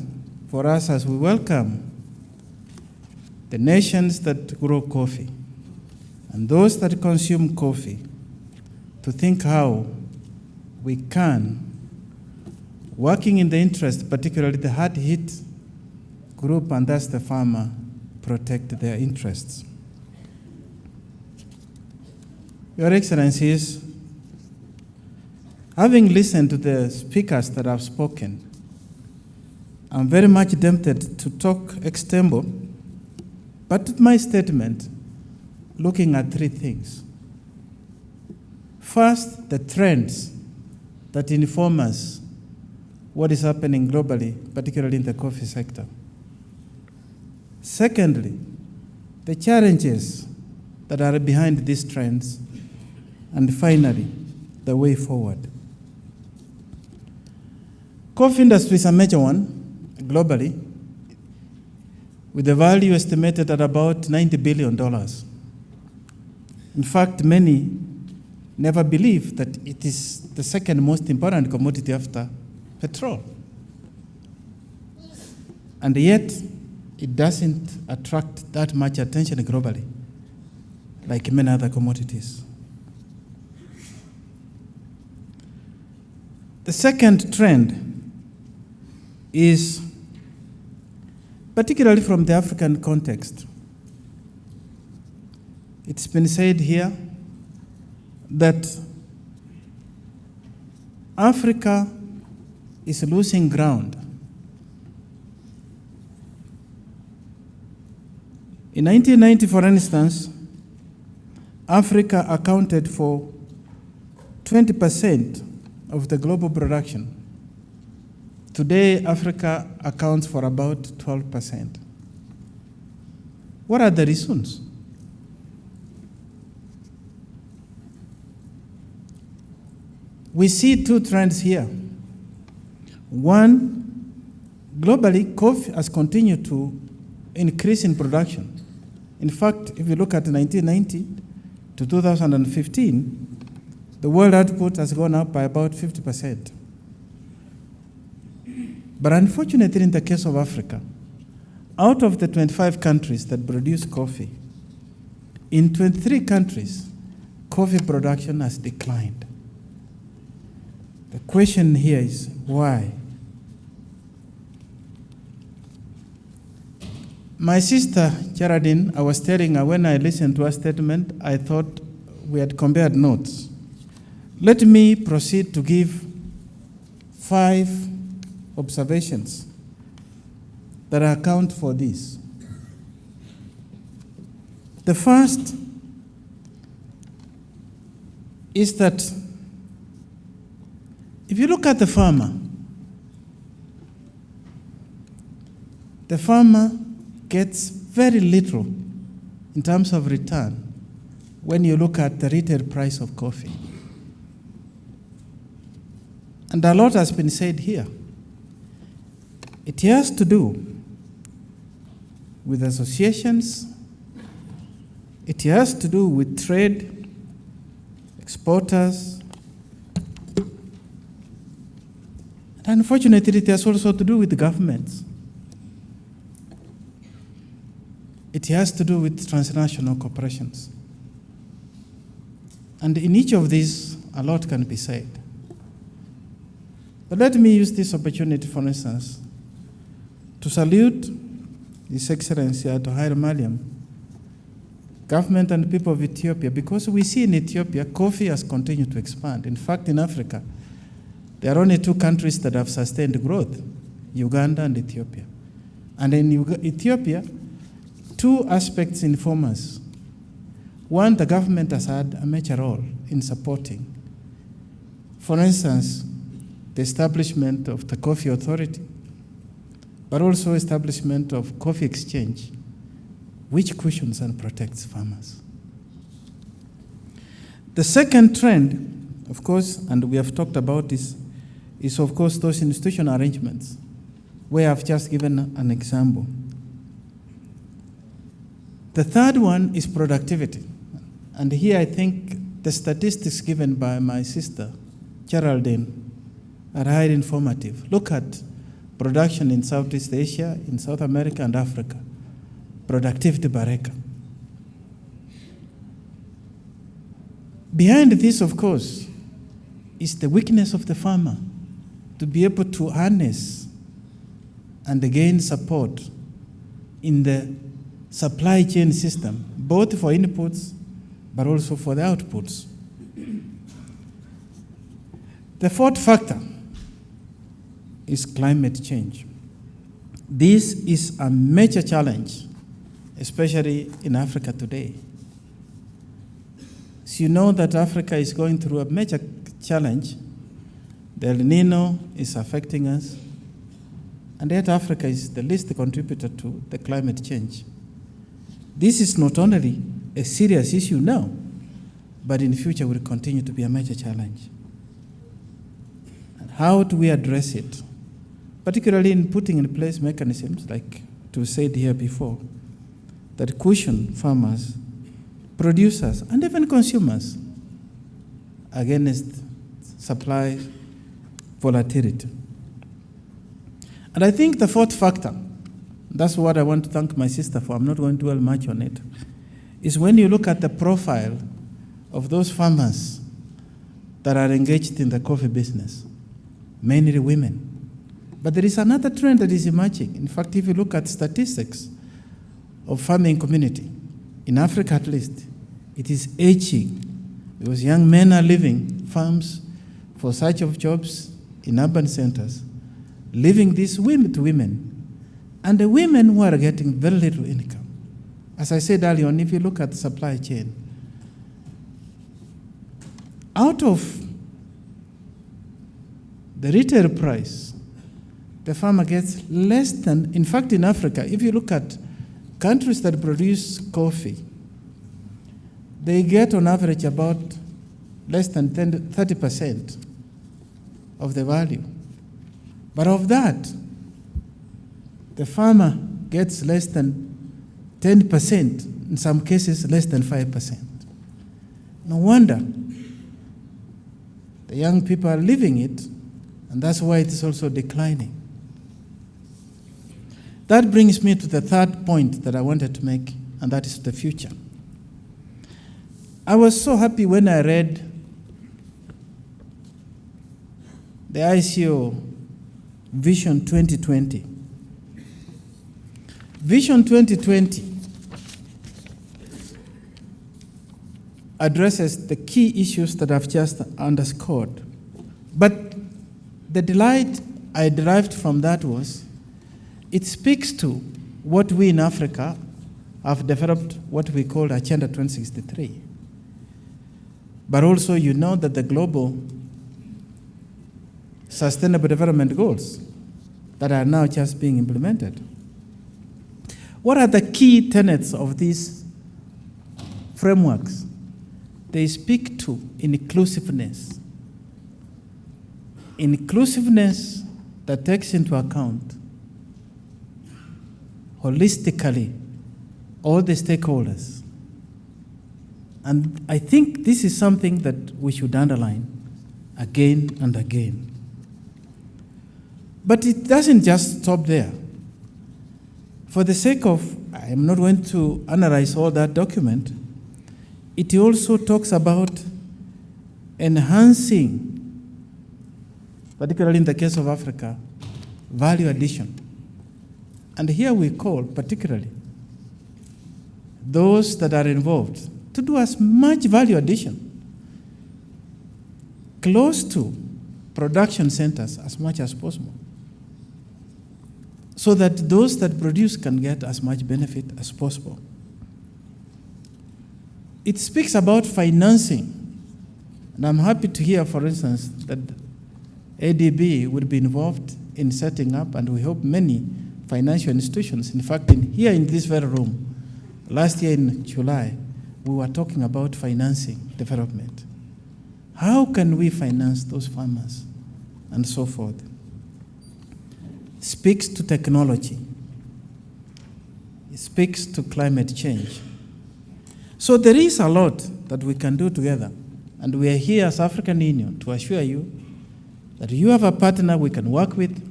for us as we welcome the nations that grow coffee and those that consume coffee to think how we can, working in the interest, particularly the hard-hit group, and that's the farmer, protect their interests. Your Excellencies, having listened to the speakers that have spoken, I'm very much tempted to talk extempo, but my statement looking at 3 things. First, the trends that inform us what is happening globally, particularly in the coffee sector. Secondly, the challenges that are behind these trends. And finally, the way forward. Coffee industry is a major one globally, with the value estimated at about $90 billion. In fact, many never believe that it is the second most important commodity after petrol. And yet, it doesn't attract that much attention globally, like many other commodities. The second trend is, particularly from the African context, it's been said here that Africa is losing ground. In 1990, for instance, Africa accounted for 20% of the global production. Today, Africa accounts for about 12%. What are the reasons? We see 2 trends here. One, globally, coffee has continued to increase in production. In fact, if you look at 1990 to 2015, the world output has gone up by about 50%. But unfortunately, in the case of Africa, out of the 25 countries that produce coffee, in 23 countries, coffee production has declined. The question here is why? My sister, Geraldine, I was telling her when I listened to her statement, I thought we had compared notes. Let me proceed to give 5 observations that account for this. The first is that if you look at the farmer gets very little in terms of return when you look at the retail price of coffee. And a lot has been said here. It has to do with associations, it has to do with trade, exporters, and unfortunately it has also to do with the governments. It has to do with transnational corporations. And in each of these, a lot can be said. But let me use this opportunity, for instance, to salute His Excellency Ato Haile Mariam, government and people of Ethiopia, because we see in Ethiopia, coffee has continued to expand. In fact, in Africa, there are only two countries that have sustained growth, Uganda and Ethiopia. And in Ethiopia, two aspects inform us. One, the government has had a major role in supporting. For instance, the establishment of the Coffee Authority, but also establishment of Coffee Exchange, which cushions and protects farmers. The second trend, of course, and we have talked about this, is of course those institutional arrangements, where I've just given an example. The third one is productivity. And here I think the statistics given by my sister, Geraldine, are highly informative. Look at production in Southeast Asia, in South America and Africa. Productivity per acre. Behind this, of course, is the weakness of the farmer to be able to harness and gain support in the supply chain system, both for inputs but also for the outputs. The fourth factor is climate change. This is a major challenge, especially in Africa today. So you know that Africa is going through a major challenge. The El Nino is affecting us, and yet Africa is the least contributor to the climate change. This is not only a serious issue now, but in the future will continue to be a major challenge. And how do we address it? Particularly in putting in place mechanisms, like to said here before, that cushion farmers, producers, and even consumers against supply volatility. And I think the fourth factor, that's what I want to thank my sister for, I'm not going to dwell much on it, is when you look at the profile of those farmers that are engaged in the coffee business, mainly women. But there is another trend that is emerging. In fact, if you look at statistics of farming community, in Africa at least, it is aging because young men are leaving farms for search of jobs in urban centers, leaving these women to women, and the women who are getting very little income. As I said earlier on, if you look at the supply chain, out of the retail price, the farmer gets less than, in fact, in Africa, if you look at countries that produce coffee, they get on average about less than 30% of the value. But of that, the farmer gets less than 10%, in some cases less than 5%. No wonder the young people are leaving it, and that's why it is also declining. That brings me to the third point that I wanted to make, and that is the future. I was so happy when I read the ICO Vision 2020. Vision 2020 addresses the key issues that I've just underscored. But the delight I derived from that was, it speaks to what we in Africa have developed, what we call Agenda 2063. But also you know that the global sustainable development goals that are now just being implemented. What are the key tenets of these frameworks? They speak to inclusiveness. Inclusiveness that takes into account holistically all the stakeholders. And I think this is something that we should underline again and again. But it doesn't just stop there. For the sake of, I am not going to analyze all that document, it also talks about enhancing, particularly in the case of Africa, value addition. And here we call particularly those that are involved to do as much value addition close to production centers as much as possible, so that those that produce can get as much benefit as possible. It speaks about financing, and I'm happy to hear, for instance, that ADB will be involved in setting up, and we hope many financial institutions. In fact, here in this very room, last year in July, we were talking about financing development. How can we finance those farmers and so forth? Speaks to technology. It speaks to climate change. So there is a lot that we can do together. And we are here as African Union to assure you that you have a partner we can work with,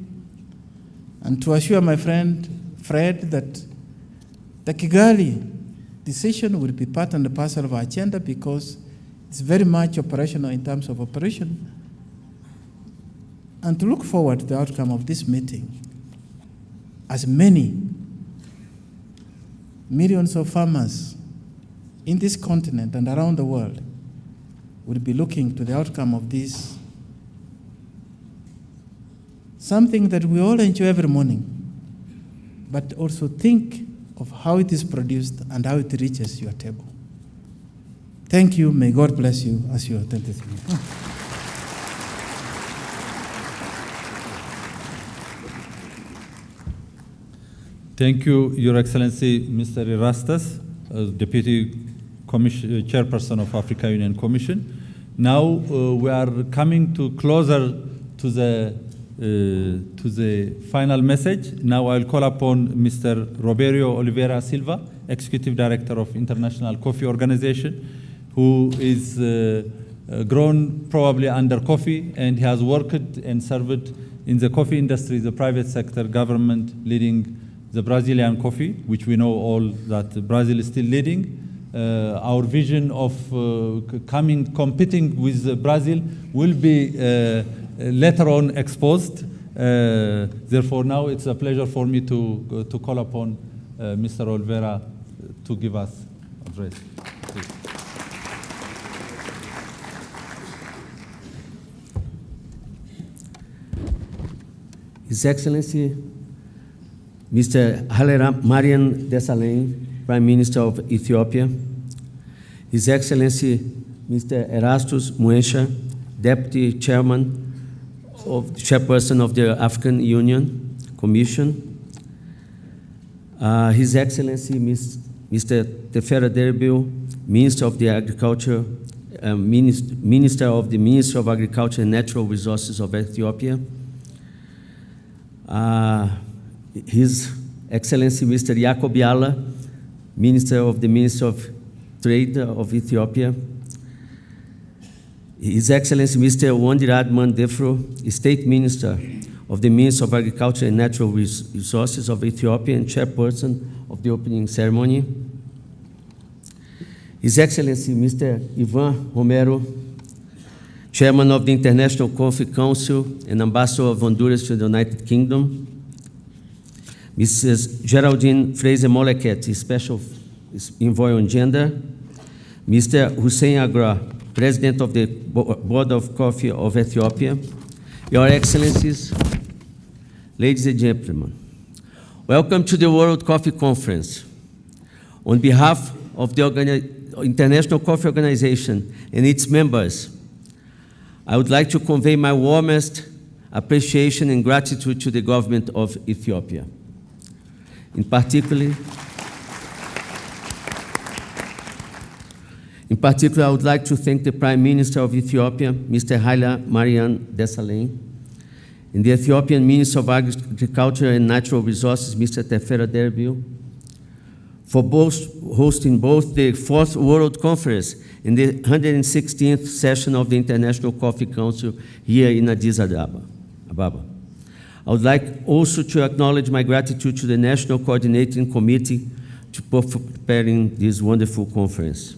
and to assure my friend Fred that the Kigali decision will be part and parcel of our agenda, because it's very much operational in terms of operation, and to look forward to the outcome of this meeting, as many millions of farmers in this continent and around the world will be looking to the outcome of this, something that we all enjoy every morning, but also think of how it is produced and how it reaches your table. Thank you. May God bless you as you attend this meeting. Thank you, Your Excellency, Mr. Erastus, Deputy Chairperson of Africa Union Commission. Now we are coming closer to the final message. Now I'll call upon Mr. Roberio Oliveira Silva, Executive Director of International Coffee Organization, who is grown probably under coffee, and he has worked and served in the coffee industry, the private sector, government, leading the Brazilian coffee, which we know all that Brazil is still leading. Our vision of competing with Brazil will be later on exposed. Therefore, now it's a pleasure for me to call upon Mr. Oliveira to give us address. Please. His Excellency, Mr. Haile Mariam Desalegn, Prime Minister of Ethiopia, His Excellency, Mr. Erastus Muensha, Deputy Chairperson of the African Union Commission, His Excellency, Mr. Tefera Derbil, Minister of the Agriculture, Minister of the Ministry of Agriculture and Natural Resources of Ethiopia, His Excellency, Mr. Jacob Yala, Minister of the Ministry of Trade of Ethiopia, His Excellency, Mr. Wandirad Mandefro, State Minister of the Ministry of Agriculture and Natural Resources of Ethiopia and Chairperson of the opening ceremony, His Excellency, Mr. Ivan Romero, Chairman of the International Coffee Council and Ambassador of Honduras to the United Kingdom, Mrs. Geraldine Fraser Moleket, Special Envoy on Gender, Mr. Hussein Agra, President of the Board of Coffee of Ethiopia, Your Excellencies, ladies and gentlemen, welcome to the World Coffee Conference. On behalf of the International Coffee Organization and its members, I would like to convey my warmest appreciation and gratitude to the government of Ethiopia. In particular, In particular, I would like to thank the Prime Minister of Ethiopia, Mr. Haile Mariam Desalegn, and the Ethiopian Minister of Agriculture and Natural Resources, Mr. Tefera Derbil, for both hosting both the 4th World Conference and the 116th session of the International Coffee Council here in Addis Ababa. I would like also to acknowledge my gratitude to the National Coordinating Committee for preparing this wonderful conference.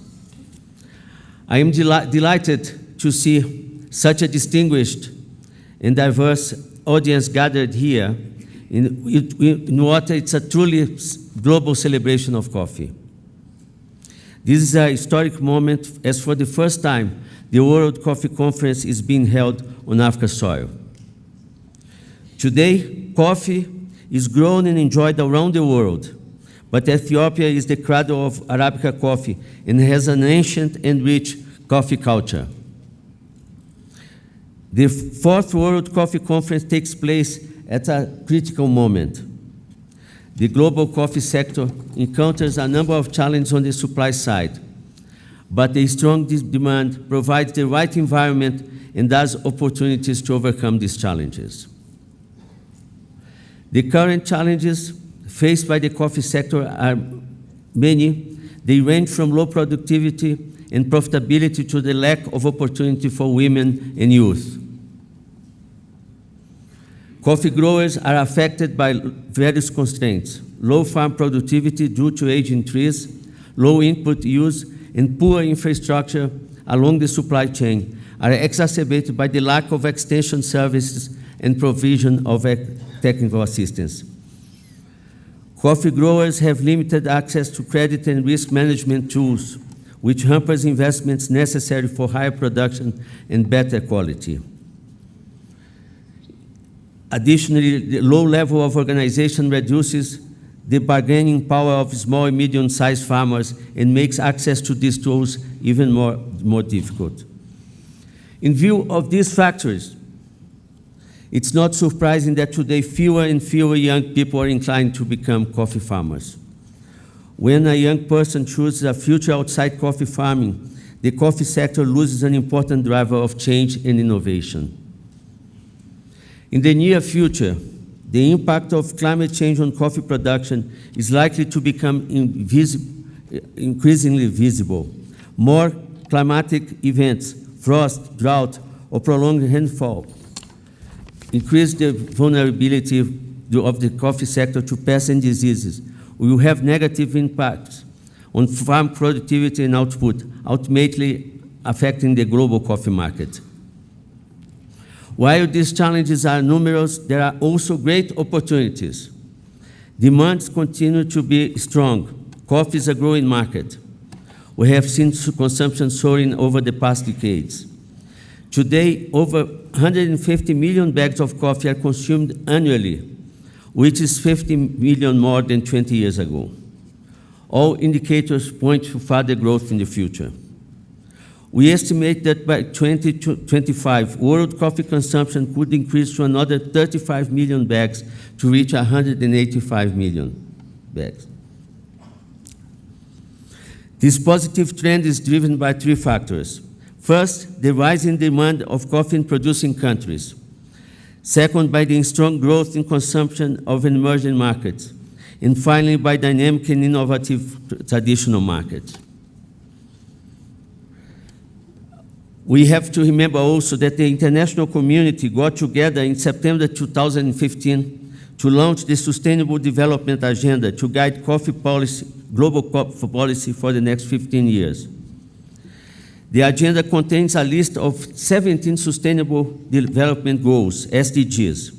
I am delighted to see such a distinguished and diverse audience gathered here in what it's a truly global celebration of coffee. This is a historic moment, as for the first time, the World Coffee Conference is being held on African soil. Today, coffee is grown and enjoyed around the world, but Ethiopia is the cradle of Arabica coffee and has an ancient and rich coffee culture. The 4th World Coffee Conference takes place at a critical moment. The global coffee sector encounters a number of challenges on the supply side, but the strong demand provides the right environment and has opportunities to overcome these challenges. The current challenges faced by the coffee sector are many. They range from low productivity and profitability to the lack of opportunity for women and youth. Coffee growers are affected by various constraints: low farm productivity due to aging trees, low input use, and poor infrastructure along the supply chain are exacerbated by the lack of extension services and provision of technical assistance. Coffee growers have limited access to credit and risk management tools, which hampers investments necessary for higher production and better quality. Additionally, the low level of organization reduces the bargaining power of small and medium-sized farmers and makes access to these tools even more difficult. In view of these factors, it's not surprising that today fewer and fewer young people are inclined to become coffee farmers. When a young person chooses a future outside coffee farming, the coffee sector loses an important driver of change and innovation. In the near future, the impact of climate change on coffee production is likely to become increasingly visible. More climatic events, frost, drought, or prolonged rainfall increase the vulnerability of the coffee sector to pests and diseases. We will have negative impacts on farm productivity and output, ultimately affecting the global coffee market. While these challenges are numerous, there are also great opportunities. Demands continue to be strong. Coffee is a growing market. We have seen consumption soaring over the past decades. Today, over 150 million bags of coffee are consumed annually, which is 50 million more than 20 years ago. All indicators point to further growth in the future. We estimate that by 2025, world coffee consumption could increase to another 35 million bags to reach 185 million bags. This positive trend is driven by three factors. First, the rising demand of coffee in producing countries. Second, by the strong growth in consumption of emerging markets. And finally, by dynamic and innovative traditional markets. We have to remember also that the international community got together in September 2015 to launch the Sustainable Development Agenda to guide coffee policy, global coffee policy for the next 15 years. The agenda contains a list of 17 Sustainable Development Goals, SDGs.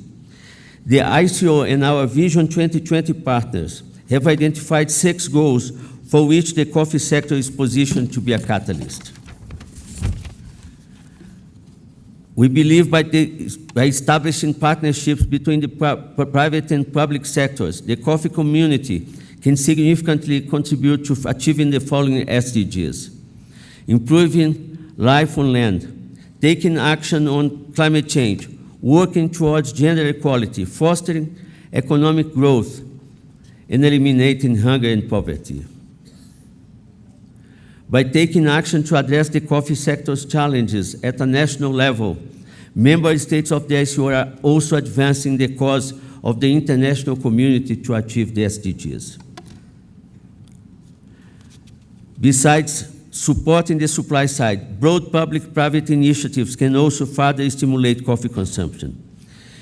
The ICO and our Vision 2020 partners have identified 6 goals for which the coffee sector is positioned to be a catalyst. We believe by establishing partnerships between the private and public sectors, the coffee community can significantly contribute to achieving the following SDGs: improving life on land, taking action on climate change, working towards gender equality, fostering economic growth, and eliminating hunger and poverty. By taking action to address the coffee sector's challenges at a national level, member states of the ICO are also advancing the cause of the international community to achieve the SDGs. Besides supporting the supply side, broad public-private initiatives can also further stimulate coffee consumption.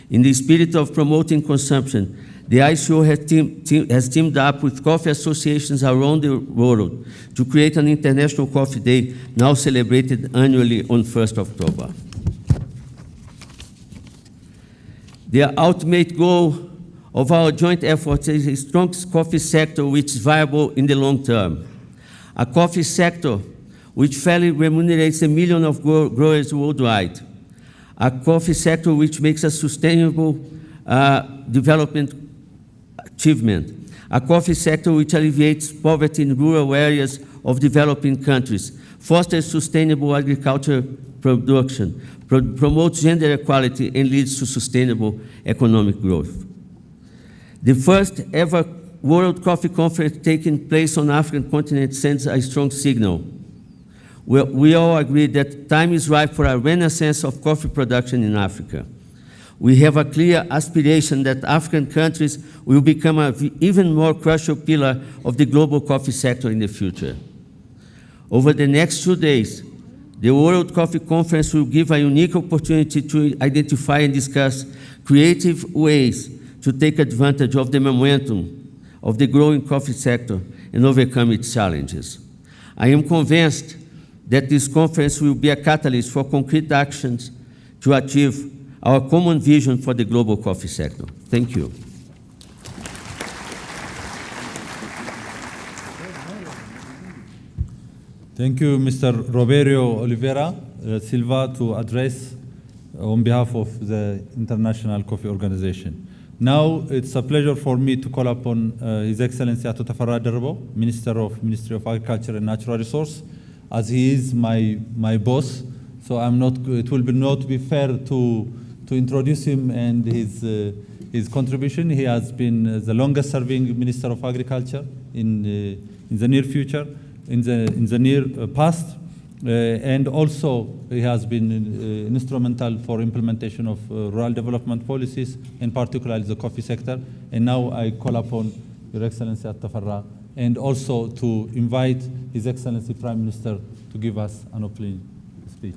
In the spirit of promoting consumption, the ICO has teamed up with coffee associations around the world to create an International Coffee Day, now celebrated annually on 1st October. The ultimate goal of our joint efforts is a strong coffee sector which is viable in the long term. A coffee sector which fairly remunerates a million of growers worldwide. A coffee sector which makes a sustainable development achievement. A coffee sector which alleviates poverty in rural areas of developing countries, fosters sustainable agriculture production, promotes gender equality, and leads to sustainable economic growth. The first ever World Coffee Conference taking place on the African continent sends a strong signal. We all agree that time is ripe for a renaissance of coffee production in Africa. We have a clear aspiration that African countries will become an even more crucial pillar of the global coffee sector in the future. Over the next 2 days, the World Coffee Conference will give a unique opportunity to identify and discuss creative ways to take advantage of the momentum of the growing coffee sector and overcome its challenges. I am convinced that this conference will be a catalyst for concrete actions to achieve our common vision for the global coffee sector. Thank you. Thank you, Mr. Roberto Oliveira Silva, to address on behalf of the International Coffee Organization. Now, it's a pleasure for me to call upon His Excellency Ato Tafarra Derbo, Minister of Ministry of Agriculture and Natural Resource, as he is my boss. So it will not be fair to introduce him and his contribution. He has been the longest serving Minister of Agriculture in the near future, in the near past, and also he has been instrumental for implementation of rural development policies, in particular the coffee sector. And now I call upon Your Excellency Ato Tafarra, and also to invite His Excellency Prime Minister to give us an opening speech.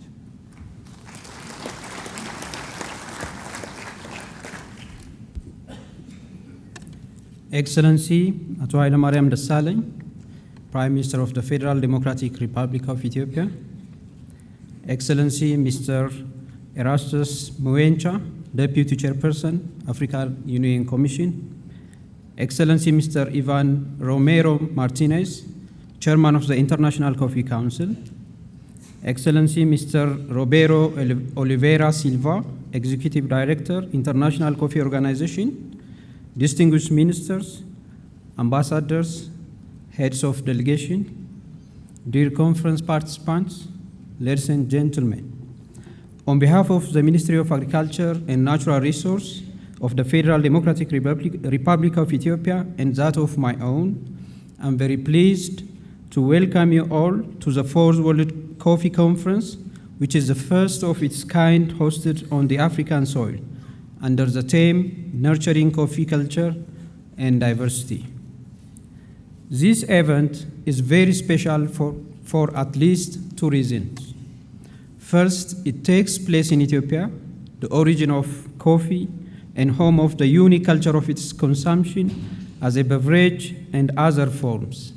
Excellency Ato Hailemariam Desalegn, Prime Minister of the Federal Democratic Republic of Ethiopia, Excellency Mr. Erastus Muencha, Deputy Chairperson, African Union Commission, Excellency Mr. Ivan Romero Martinez, Chairman of the International Coffee Council, Excellency Mr. Roberto Oliveira Silva, Executive Director, International Coffee Organization, distinguished ministers, ambassadors, heads of delegation, dear conference participants, ladies and gentlemen. On behalf of the Ministry of Agriculture and Natural Resources of the Federal Democratic Republic of Ethiopia and that of my own, I'm very pleased to welcome you all to the 4th World Coffee Conference, which is the first of its kind hosted on the African soil, under the theme Nurturing Coffee Culture and Diversity. This event is very special for at least 2 reasons. First, it takes place in Ethiopia, the origin of coffee and home of the unique culture of its consumption as a beverage and other forms.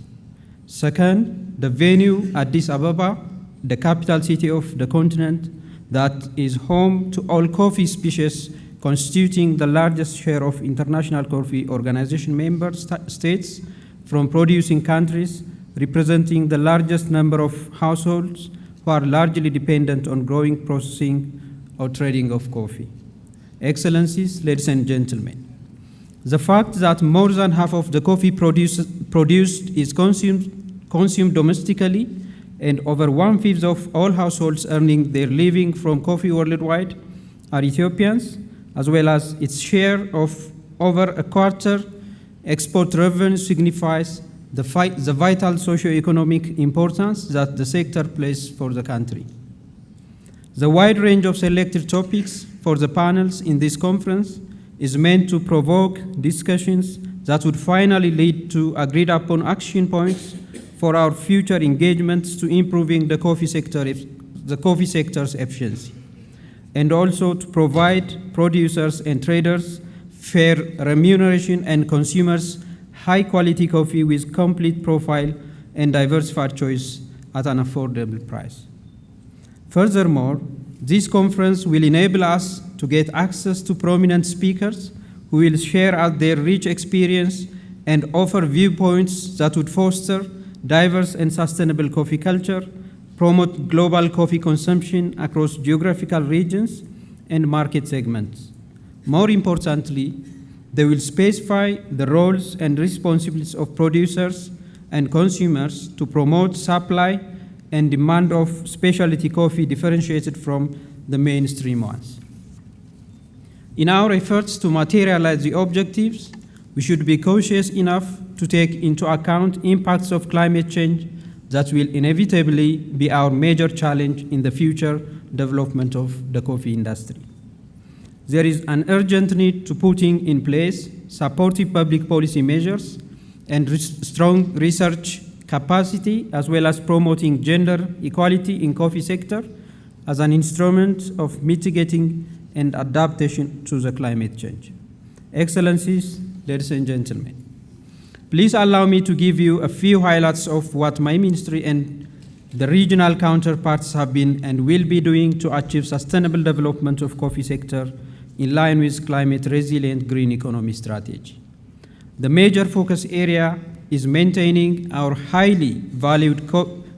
Second, the venue, Addis Ababa, the capital city of the continent, that is home to all coffee species, constituting the largest share of International Coffee Organization member states, from producing countries, representing the largest number of households who are largely dependent on growing, processing, or trading of coffee. Excellencies, ladies and gentlemen, the fact that more than half of the coffee produced is consumed domestically, and over 1/5 of all households earning their living from coffee worldwide are Ethiopians, as well as its share of over 1/4 export revenue, signifies the vital socio-economic importance that the sector plays for the country. The wide range of selected topics for the panels in this conference is meant to provoke discussions that would finally lead to agreed upon action points for our future engagements to improving the coffee sector's efficiency, and also to provide producers and traders fair remuneration and consumers high-quality coffee with complete profile and diversified choice at an affordable price. Furthermore, this conference will enable us to get access to prominent speakers who will share their rich experience and offer viewpoints that would foster diverse and sustainable coffee culture, promote global coffee consumption across geographical regions and market segments. More importantly, they will specify the roles and responsibilities of producers and consumers to promote supply and demand of specialty coffee differentiated from the mainstream ones. In our efforts to materialize the objectives, we should be cautious enough to take into account impacts of climate change that will inevitably be our major challenge in the future development of the coffee industry. There is an urgent need to putting in place supportive public policy measures and strong research capacity, as well as promoting gender equality in coffee sector as an instrument of mitigating and adaptation to the climate change. Excellencies, ladies and gentlemen, please allow me to give you a few highlights of what my ministry and the regional counterparts have been and will be doing to achieve sustainable development of coffee sector in line with climate resilient green economy strategy. The major focus area is maintaining our highly valued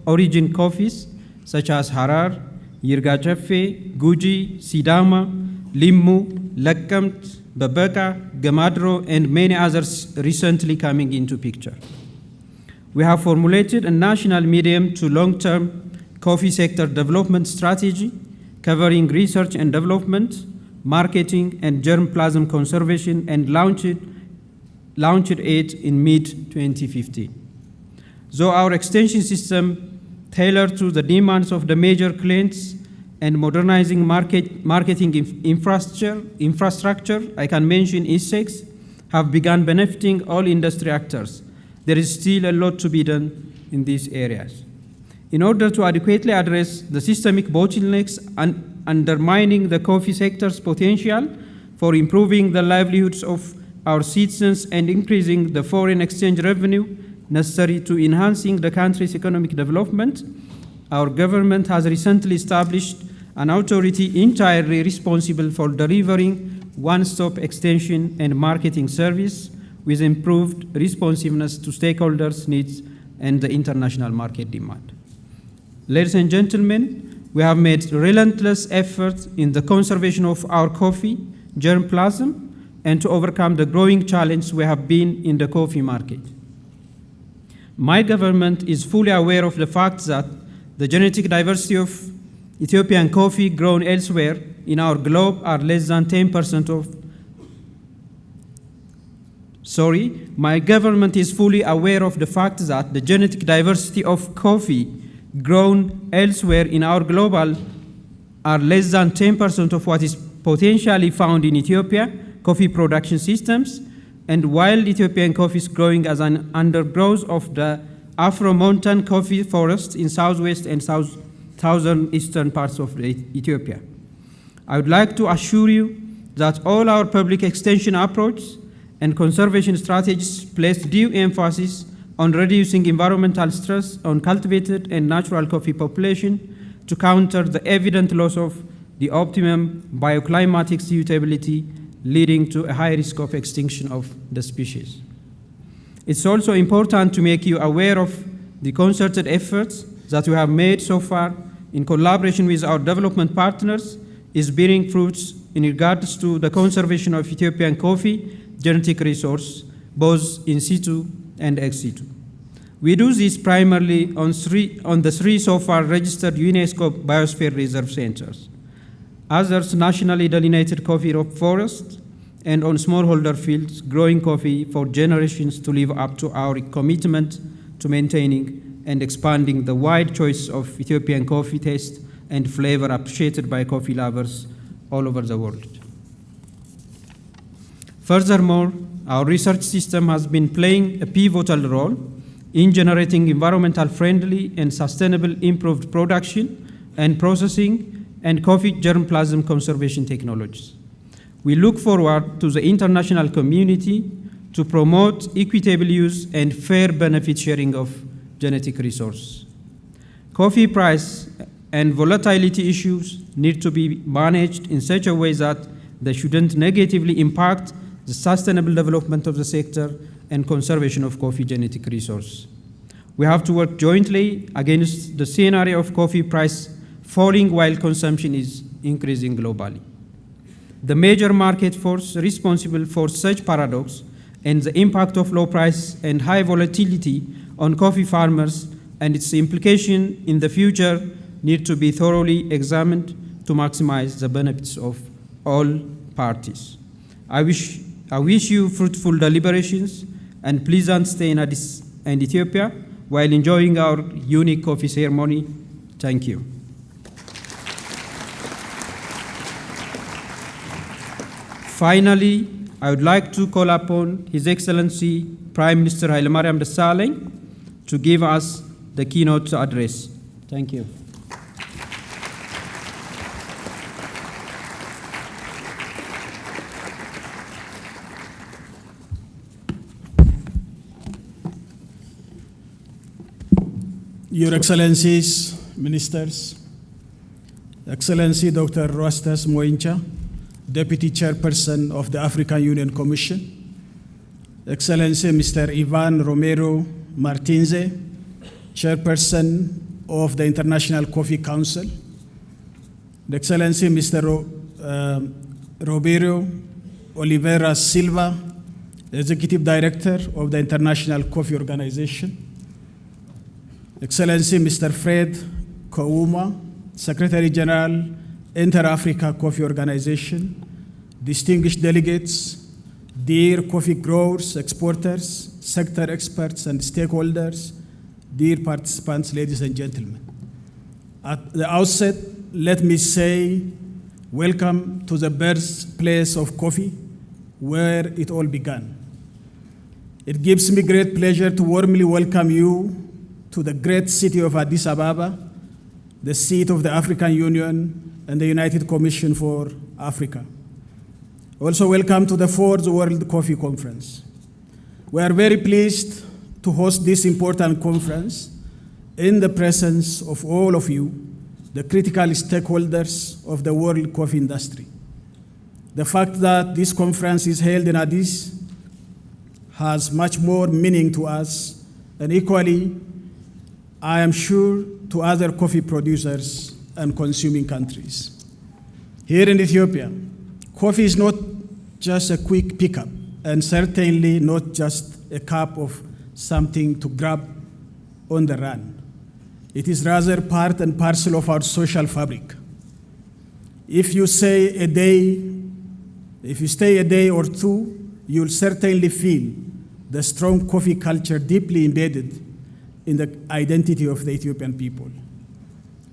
origin coffees such as Harar, Yirga Chafe, Guji, Sidama, Limmu, Lakkamt, Babaka, Gamadro, and many others recently coming into picture. We have formulated a national medium to long-term coffee sector development strategy covering research and development, marketing, and germplasm conservation, and launched it in mid-2015. Though our extension system tailored to the demands of the major clients and modernizing marketing infrastructure, I can mention E6, have begun benefiting all industry actors. There is still a lot to be done in these areas. In order to adequately address the systemic bottlenecks undermining the coffee sector's potential for improving the livelihoods of our citizens and increasing the foreign exchange revenue necessary to enhancing the country's economic development, our government has recently established an authority entirely responsible for delivering one-stop extension and marketing service with improved responsiveness to stakeholders' needs and the international market demand. Ladies and gentlemen, we have made relentless efforts in the conservation of our coffee, germplasm, and to overcome the growing challenge we have been in the coffee market. My government is fully aware of the fact that the genetic diversity of Ethiopian coffee grown elsewhere in our globe are less than 10% of. My government is fully aware of the fact that the genetic diversity of coffee grown elsewhere in our global are less than 10% of what is potentially found in Ethiopia coffee production systems, and while Ethiopian coffee is growing as an undergrowth of the Afro-mountain coffee forests in southwest and southern eastern parts of Ethiopia. I would like to assure you that all our public extension approach and conservation strategies place due emphasis on reducing environmental stress on cultivated and natural coffee population to counter the evident loss of the optimum bioclimatic suitability leading to a high risk of extinction of the species. It's also important to make you aware of the concerted efforts that we have made so far in collaboration with our development partners is bearing fruits in regards to the conservation of Ethiopian coffee genetic resource, both in situ and ex situ. We do this primarily on the three so far registered UNESCO Biosphere Reserve Centers. Others nationally delineated coffee forests and on smallholder fields, growing coffee for generations to live up to our commitment to maintaining and expanding the wide choice of Ethiopian coffee taste and flavor appreciated by coffee lovers all over the world. Furthermore, our research system has been playing a pivotal role in generating environmental friendly and sustainable improved production and processing and coffee germplasm conservation technologies. We look forward to the international community to promote equitable use and fair benefit sharing of genetic resources. Coffee price and volatility issues need to be managed in such a way that they shouldn't negatively impact the sustainable development of the sector and conservation of coffee genetic resources. We have to work jointly against the scenario of coffee price falling while consumption is increasing globally. The major market force responsible for such paradox and the impact of low price and high volatility on coffee farmers and its implication in the future need to be thoroughly examined to maximize the benefits of all parties. I wish you fruitful deliberations and pleasant stay in Addis and Ethiopia while enjoying our unique coffee ceremony. Thank you. Finally, I would like to call upon His Excellency Prime Minister Hailemariam Desalegn to give us the keynote address. Thank you. Your Excellencies, Ministers, Excellency Dr. Erastus Moencha, Deputy Chairperson of the African Union Commission, Excellency Mr. Ivan Romero Martinez, Chairperson of the International Coffee Council, Excellency Mr. Roberto Oliveira Silva, Executive Director of the International Coffee Organization, Excellency Mr. Fred Kouma, Secretary General, Inter-Africa Coffee Organization, distinguished delegates, dear coffee growers, exporters, sector experts, and stakeholders, dear participants, ladies and gentlemen. At the outset, let me say welcome to the birthplace of coffee, where it all began. It gives me great pleasure to warmly welcome you to the great city of Addis Ababa, the seat of the African Union and the United Commission for Africa. Also welcome to the 4th World Coffee Conference. We are very pleased to host this important conference in the presence of all of you, the critical stakeholders of the world coffee industry. The fact that this conference is held in Addis has much more meaning to us, and equally, I am sure, to other coffee producers and consuming countries. Here in Ethiopia, coffee is not just a quick pickup, and certainly not just a cup of something to grab on the run. It is rather part and parcel of our social fabric. If you stay a day or two, you'll certainly feel the strong coffee culture deeply embedded in the identity of the Ethiopian people.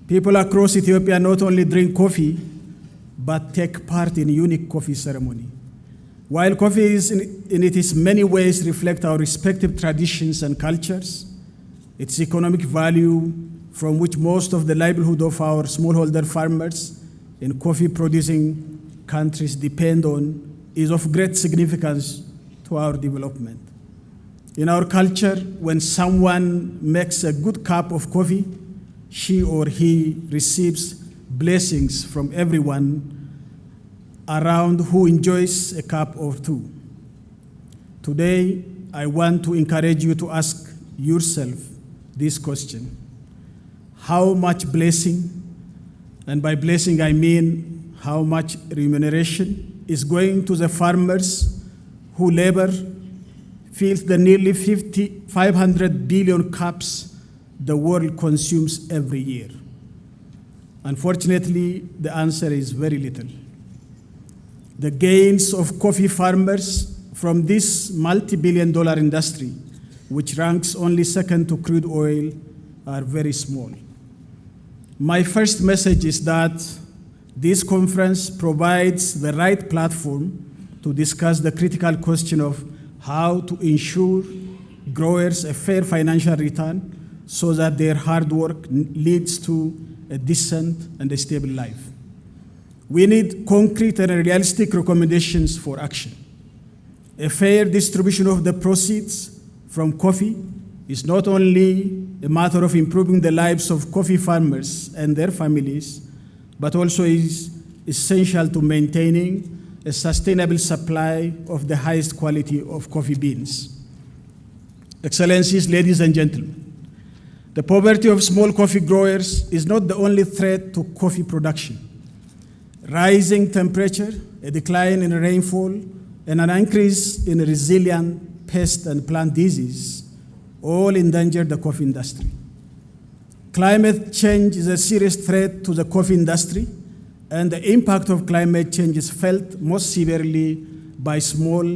People across Ethiopia not only drink coffee, but take part in unique coffee ceremony. While coffee is in its many ways reflect our respective traditions and cultures, its economic value, from which most of the livelihood of our smallholder farmers in coffee producing countries depend on, is of great significance to our development. In our culture, when someone makes a good cup of coffee, she or he receives blessings from everyone around who enjoys a cup or two. Today, I want to encourage you to ask yourself this question: how much blessing, and by blessing I mean how much remuneration, is going to the farmers who labor fills the nearly 500 billion cups the world consumes every year? Unfortunately, the answer is very little. the gains of coffee farmers from this multi-billion-dollar industry, which ranks only second to crude oil, are very small. My first message is that this conference provides the right platform to discuss the critical question of how to ensure growers a fair financial return so that their hard work leads to a decent and a stable life. We need concrete and realistic recommendations for action. A fair distribution of the proceeds from coffee is not only a matter of improving the lives of coffee farmers and their families, but also is essential to maintaining a sustainable supply of the highest quality of coffee beans. Excellencies, ladies and gentlemen, the poverty of small coffee growers is not the only threat to coffee production. Rising temperature, a decline in rainfall, and an increase in resilient pest and plant disease all endanger the coffee industry. Climate change is a serious threat to the coffee industry, and the impact of climate change is felt most severely by small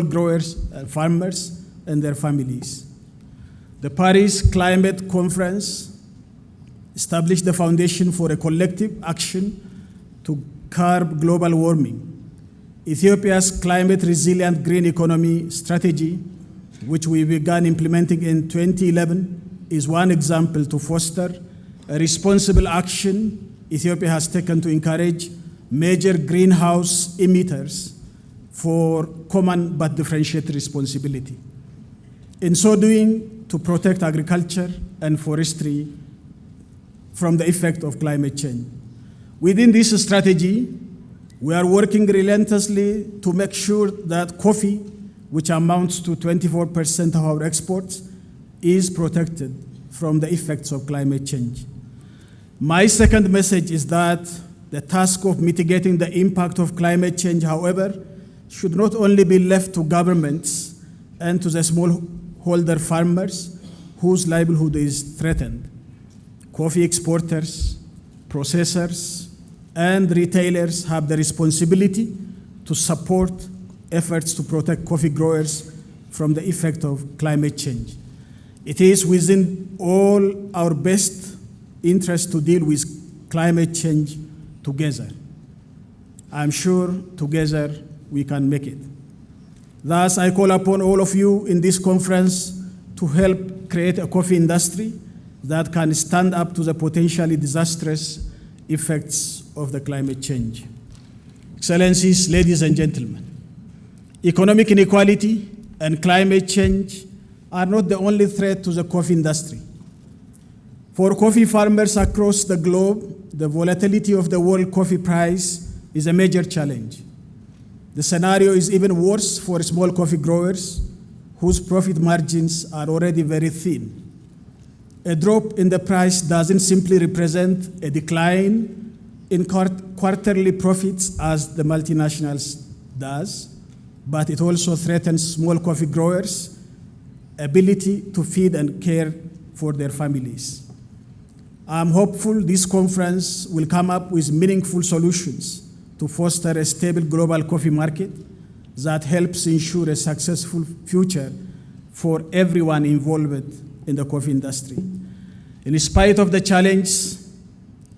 growers, farmers, and their families. The Paris Climate Conference established the foundation for a collective action to curb global warming. Ethiopia's climate resilient green economy strategy, which we began implementing in 2011, is one example to foster a responsible action Ethiopia has taken to encourage major greenhouse emitters for common but differentiated responsibility. In so doing, to protect agriculture and forestry from the effect of climate change. Within this strategy, we are working relentlessly to make sure that coffee, which amounts to 24% of our exports, is protected from the effects of climate change. My second message is that the task of mitigating the impact of climate change, however, should not only be left to governments and to the smallholder farmers whose livelihood is threatened. Coffee exporters, processors, and retailers have the responsibility to support efforts to protect coffee growers from the effect of climate change. It is within all our best interest to deal with climate change together. I'm sure together we can make it. Thus, I call upon all of you in this conference to help create a coffee industry that can stand up to the potentially disastrous effects of the climate change. Excellencies, ladies and gentlemen, economic inequality and climate change are not the only threat to the coffee industry. For coffee farmers across the globe, the volatility of the world coffee price is a major challenge. The scenario is even worse for small coffee growers whose profit margins are already very thin. A drop in the price doesn't simply represent a decline in quarterly profits as the multinationals does, but it also threatens small coffee growers' ability to feed and care for their families. I'm hopeful this conference will come up with meaningful solutions to foster a stable global coffee market that helps ensure a successful future for everyone involved in the coffee industry. In spite of the challenges,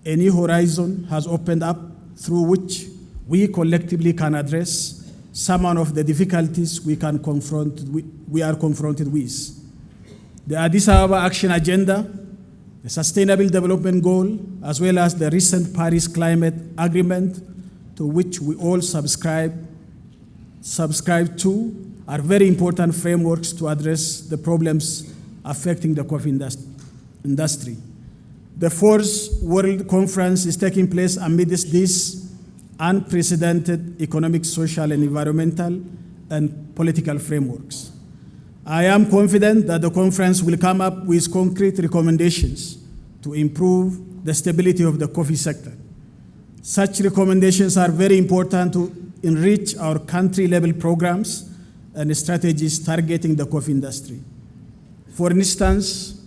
a new horizon has opened up through which we collectively can address some of the difficulties we are confronted with. The Addis Ababa Action Agenda, the Sustainable Development Goal, as well as the recent Paris Climate Agreement, to which we all subscribe to, are very important frameworks to address the problems affecting the coffee industry. The fourth World Conference is taking place amidst these unprecedented economic, social, and environmental and political frameworks. I am confident that the conference will come up with concrete recommendations to improve the stability of the coffee sector. Such recommendations are very important to enrich our country-level programs and strategies targeting the coffee industry. For instance,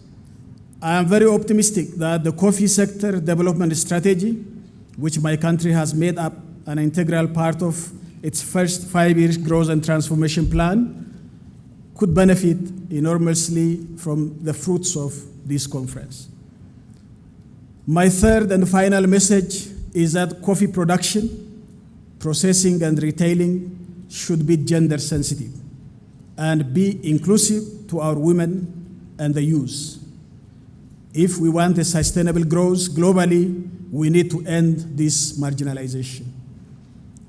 I am very optimistic that the coffee sector development strategy, which my country has made up an integral part of its first 5-year growth and transformation plan, could benefit enormously from the fruits of this conference. My third and final message is that coffee production, processing, and retailing should be gender sensitive and be inclusive to our women and the youth. If we want a sustainable growth globally, we need to end this marginalization.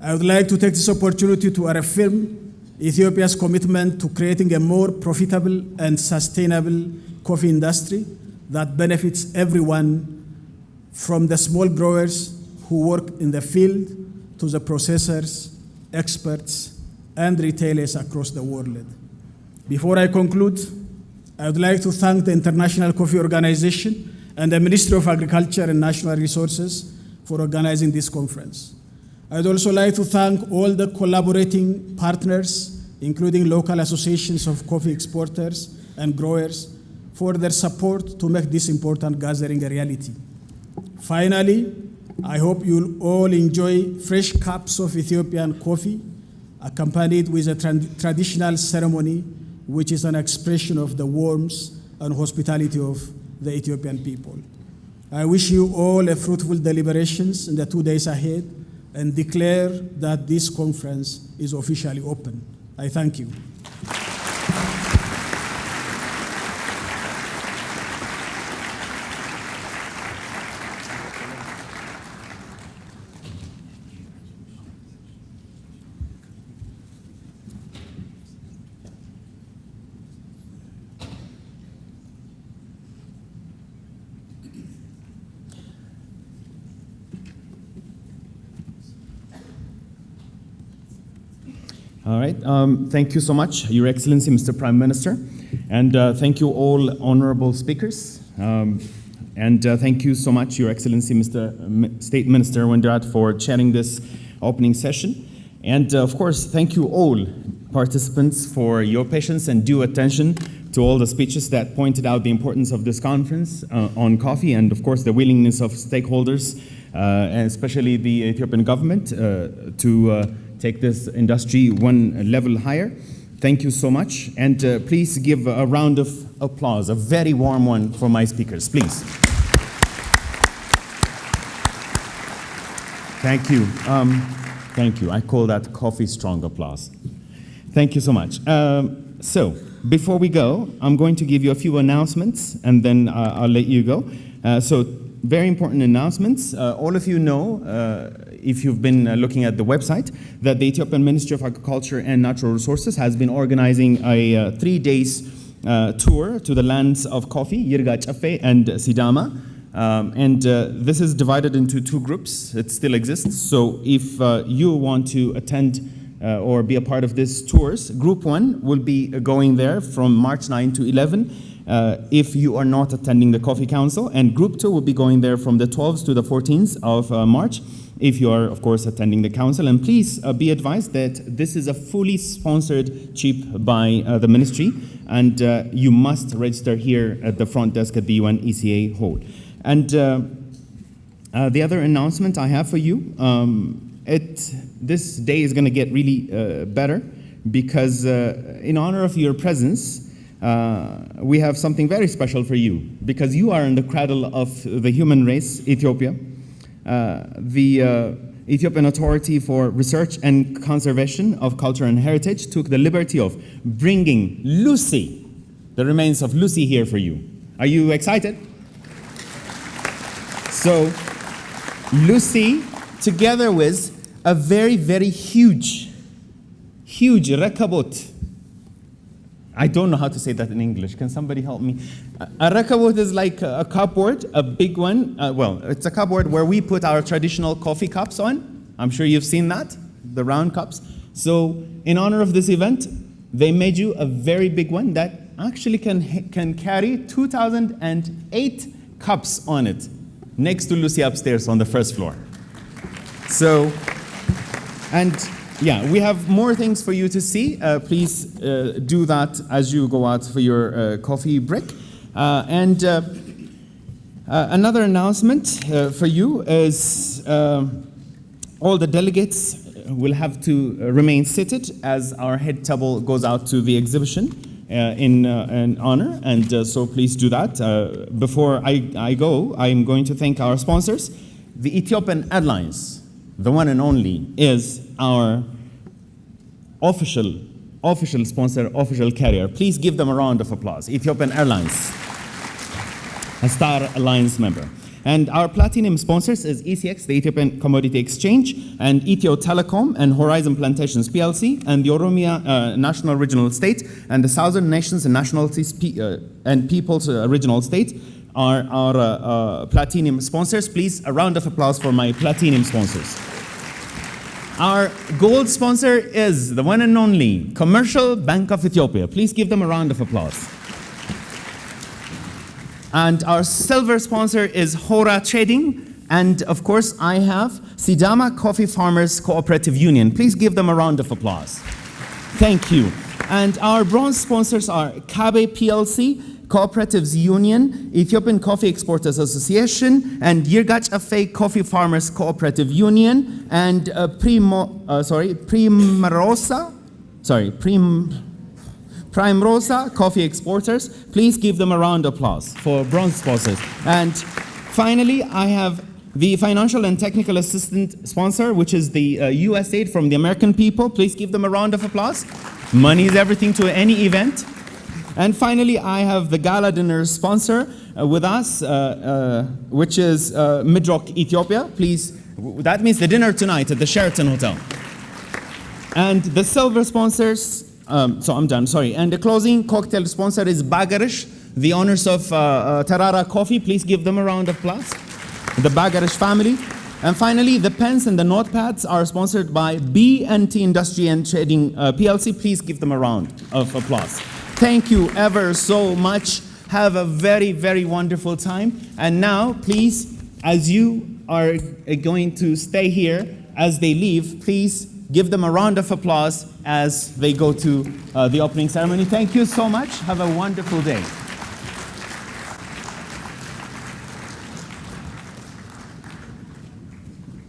I would like to take this opportunity to reaffirm Ethiopia's commitment to creating a more profitable and sustainable coffee industry that benefits everyone, from the small growers who work in the field to the processors, experts, and retailers across the world. Before I conclude, I would like to thank the International Coffee Organization and the Ministry of Agriculture and Natural Resources for organizing this conference. I'd also like to thank all the collaborating partners, including local associations of coffee exporters and growers, for their support to make this important gathering a reality. Finally, I hope you'll all enjoy fresh cups of Ethiopian coffee, accompanied with a traditional ceremony, which is an expression of the warmth and hospitality of the Ethiopian people. I wish you all a fruitful deliberations in the 2 days ahead, and declare that this conference is officially open. I thank you. All right. Thank you so much, Your Excellency, Mr. Prime Minister. And thank you all honorable speakers. And thank you so much, Your Excellency, Mr. State Minister Wendirat, for chairing this opening session. And of course, thank you all participants for your patience and due attention to all the speeches that pointed out the importance of this conference on coffee, and of course the willingness of stakeholders, and especially the Ethiopian government, to take this industry one level higher. Thank you so much. And please give a round of applause, a very warm one for my speakers, please. Thank you. Thank you. I call that coffee strong applause. Thank you so much. So before we go, I'm going to give you a few announcements, and then I'll let you go. So very important announcements. All of you know, if you've been looking at the website, that the Ethiopian Ministry of Agriculture and Natural Resources has been organizing a 3 days tour to the lands of coffee, Yirga Chafe and Sidama. This is divided into 2 groups. It still exists. So if you want to attend or be a part of these tours, Group 1 will be going there from March 9 to 11. If you are not attending the Coffee Council, and Group 2 will be going there from the 12th to the 14th of March, if you are, of course, attending the Council. And please be advised that this is a fully sponsored trip by the Ministry, and you must register here at the front desk at the UN ECA Hall. And the other announcement I have for you, this day is going to get really better, because in honor of your presence, we have something very special for you, because you are in the cradle of the human race, Ethiopia. The Ethiopian Authority for Research and Conservation of Culture and Heritage took the liberty of bringing Lucy, the remains of Lucy, here for you. Are you excited? So, Lucy, together with a very, very huge rekabot. I don't know how to say that in English. Can somebody help me? A rekabot is like a cupboard, a big one. Well, it's a cupboard where we put our traditional coffee cups on. I'm sure you've seen that, the round cups. So in honor of this event, they made you a very big one that actually can carry 2008 cups on it, next to Lucy upstairs on the first floor. So, and yeah, we have more things for you to see. Please do that as you go out for your coffee break. Another announcement for you is all the delegates will have to remain seated as our head table goes out to the exhibition in honor, and so please do that. Before I go, I'm going to thank our sponsors. The Ethiopian Airlines, the one and only, is our official sponsor, official carrier. Please give them a round of applause. Ethiopian Airlines, a Star Alliance member. And our platinum sponsors is ECX, the Ethiopian Commodity Exchange, and Ethio Telecom, and Horizon Plantations PLC, and the Oromia National Regional State, and the Southern Nations and Nationalities and Peoples Regional State are our platinum sponsors. Please, a round of applause for my platinum sponsors. Our gold sponsor is the one and only Commercial Bank of Ethiopia. Please give them a round of applause. And our silver sponsor is Hora Trading. And of course, I have Sidama Coffee Farmers Cooperative Union. Please give them a round of applause. Thank you. And our bronze sponsors are Kabe PLC, Cooperatives Union, Ethiopian Coffee Exporters Association, and Yirgach Afei Coffee Farmers Cooperative Union, and Prime Rosa Coffee Exporters. Please give them a round of applause for bronze sponsors. And finally, I have the financial and technical assistant sponsor, which is the USAID from the American people. Please give them a round of applause. Money is everything to any event. And finally, I have the gala dinner sponsor with us, which is Midrock Ethiopia. Please, that means the dinner tonight at the Sheraton Hotel. And the silver sponsors, so I'm done, sorry. And the closing cocktail sponsor is Bagarish, the owners of Tarara Coffee. Please give them a round of applause. The Bagarish family. And finally, the pens and the notepads are sponsored by B&T Industry and Trading PLC. Please give them a round of applause. Thank you ever so much. Have a very, very wonderful time. And now, please, as you are going to stay here, as they leave, please give them a round of applause as they go to the opening ceremony. Thank you so much. Have a wonderful day.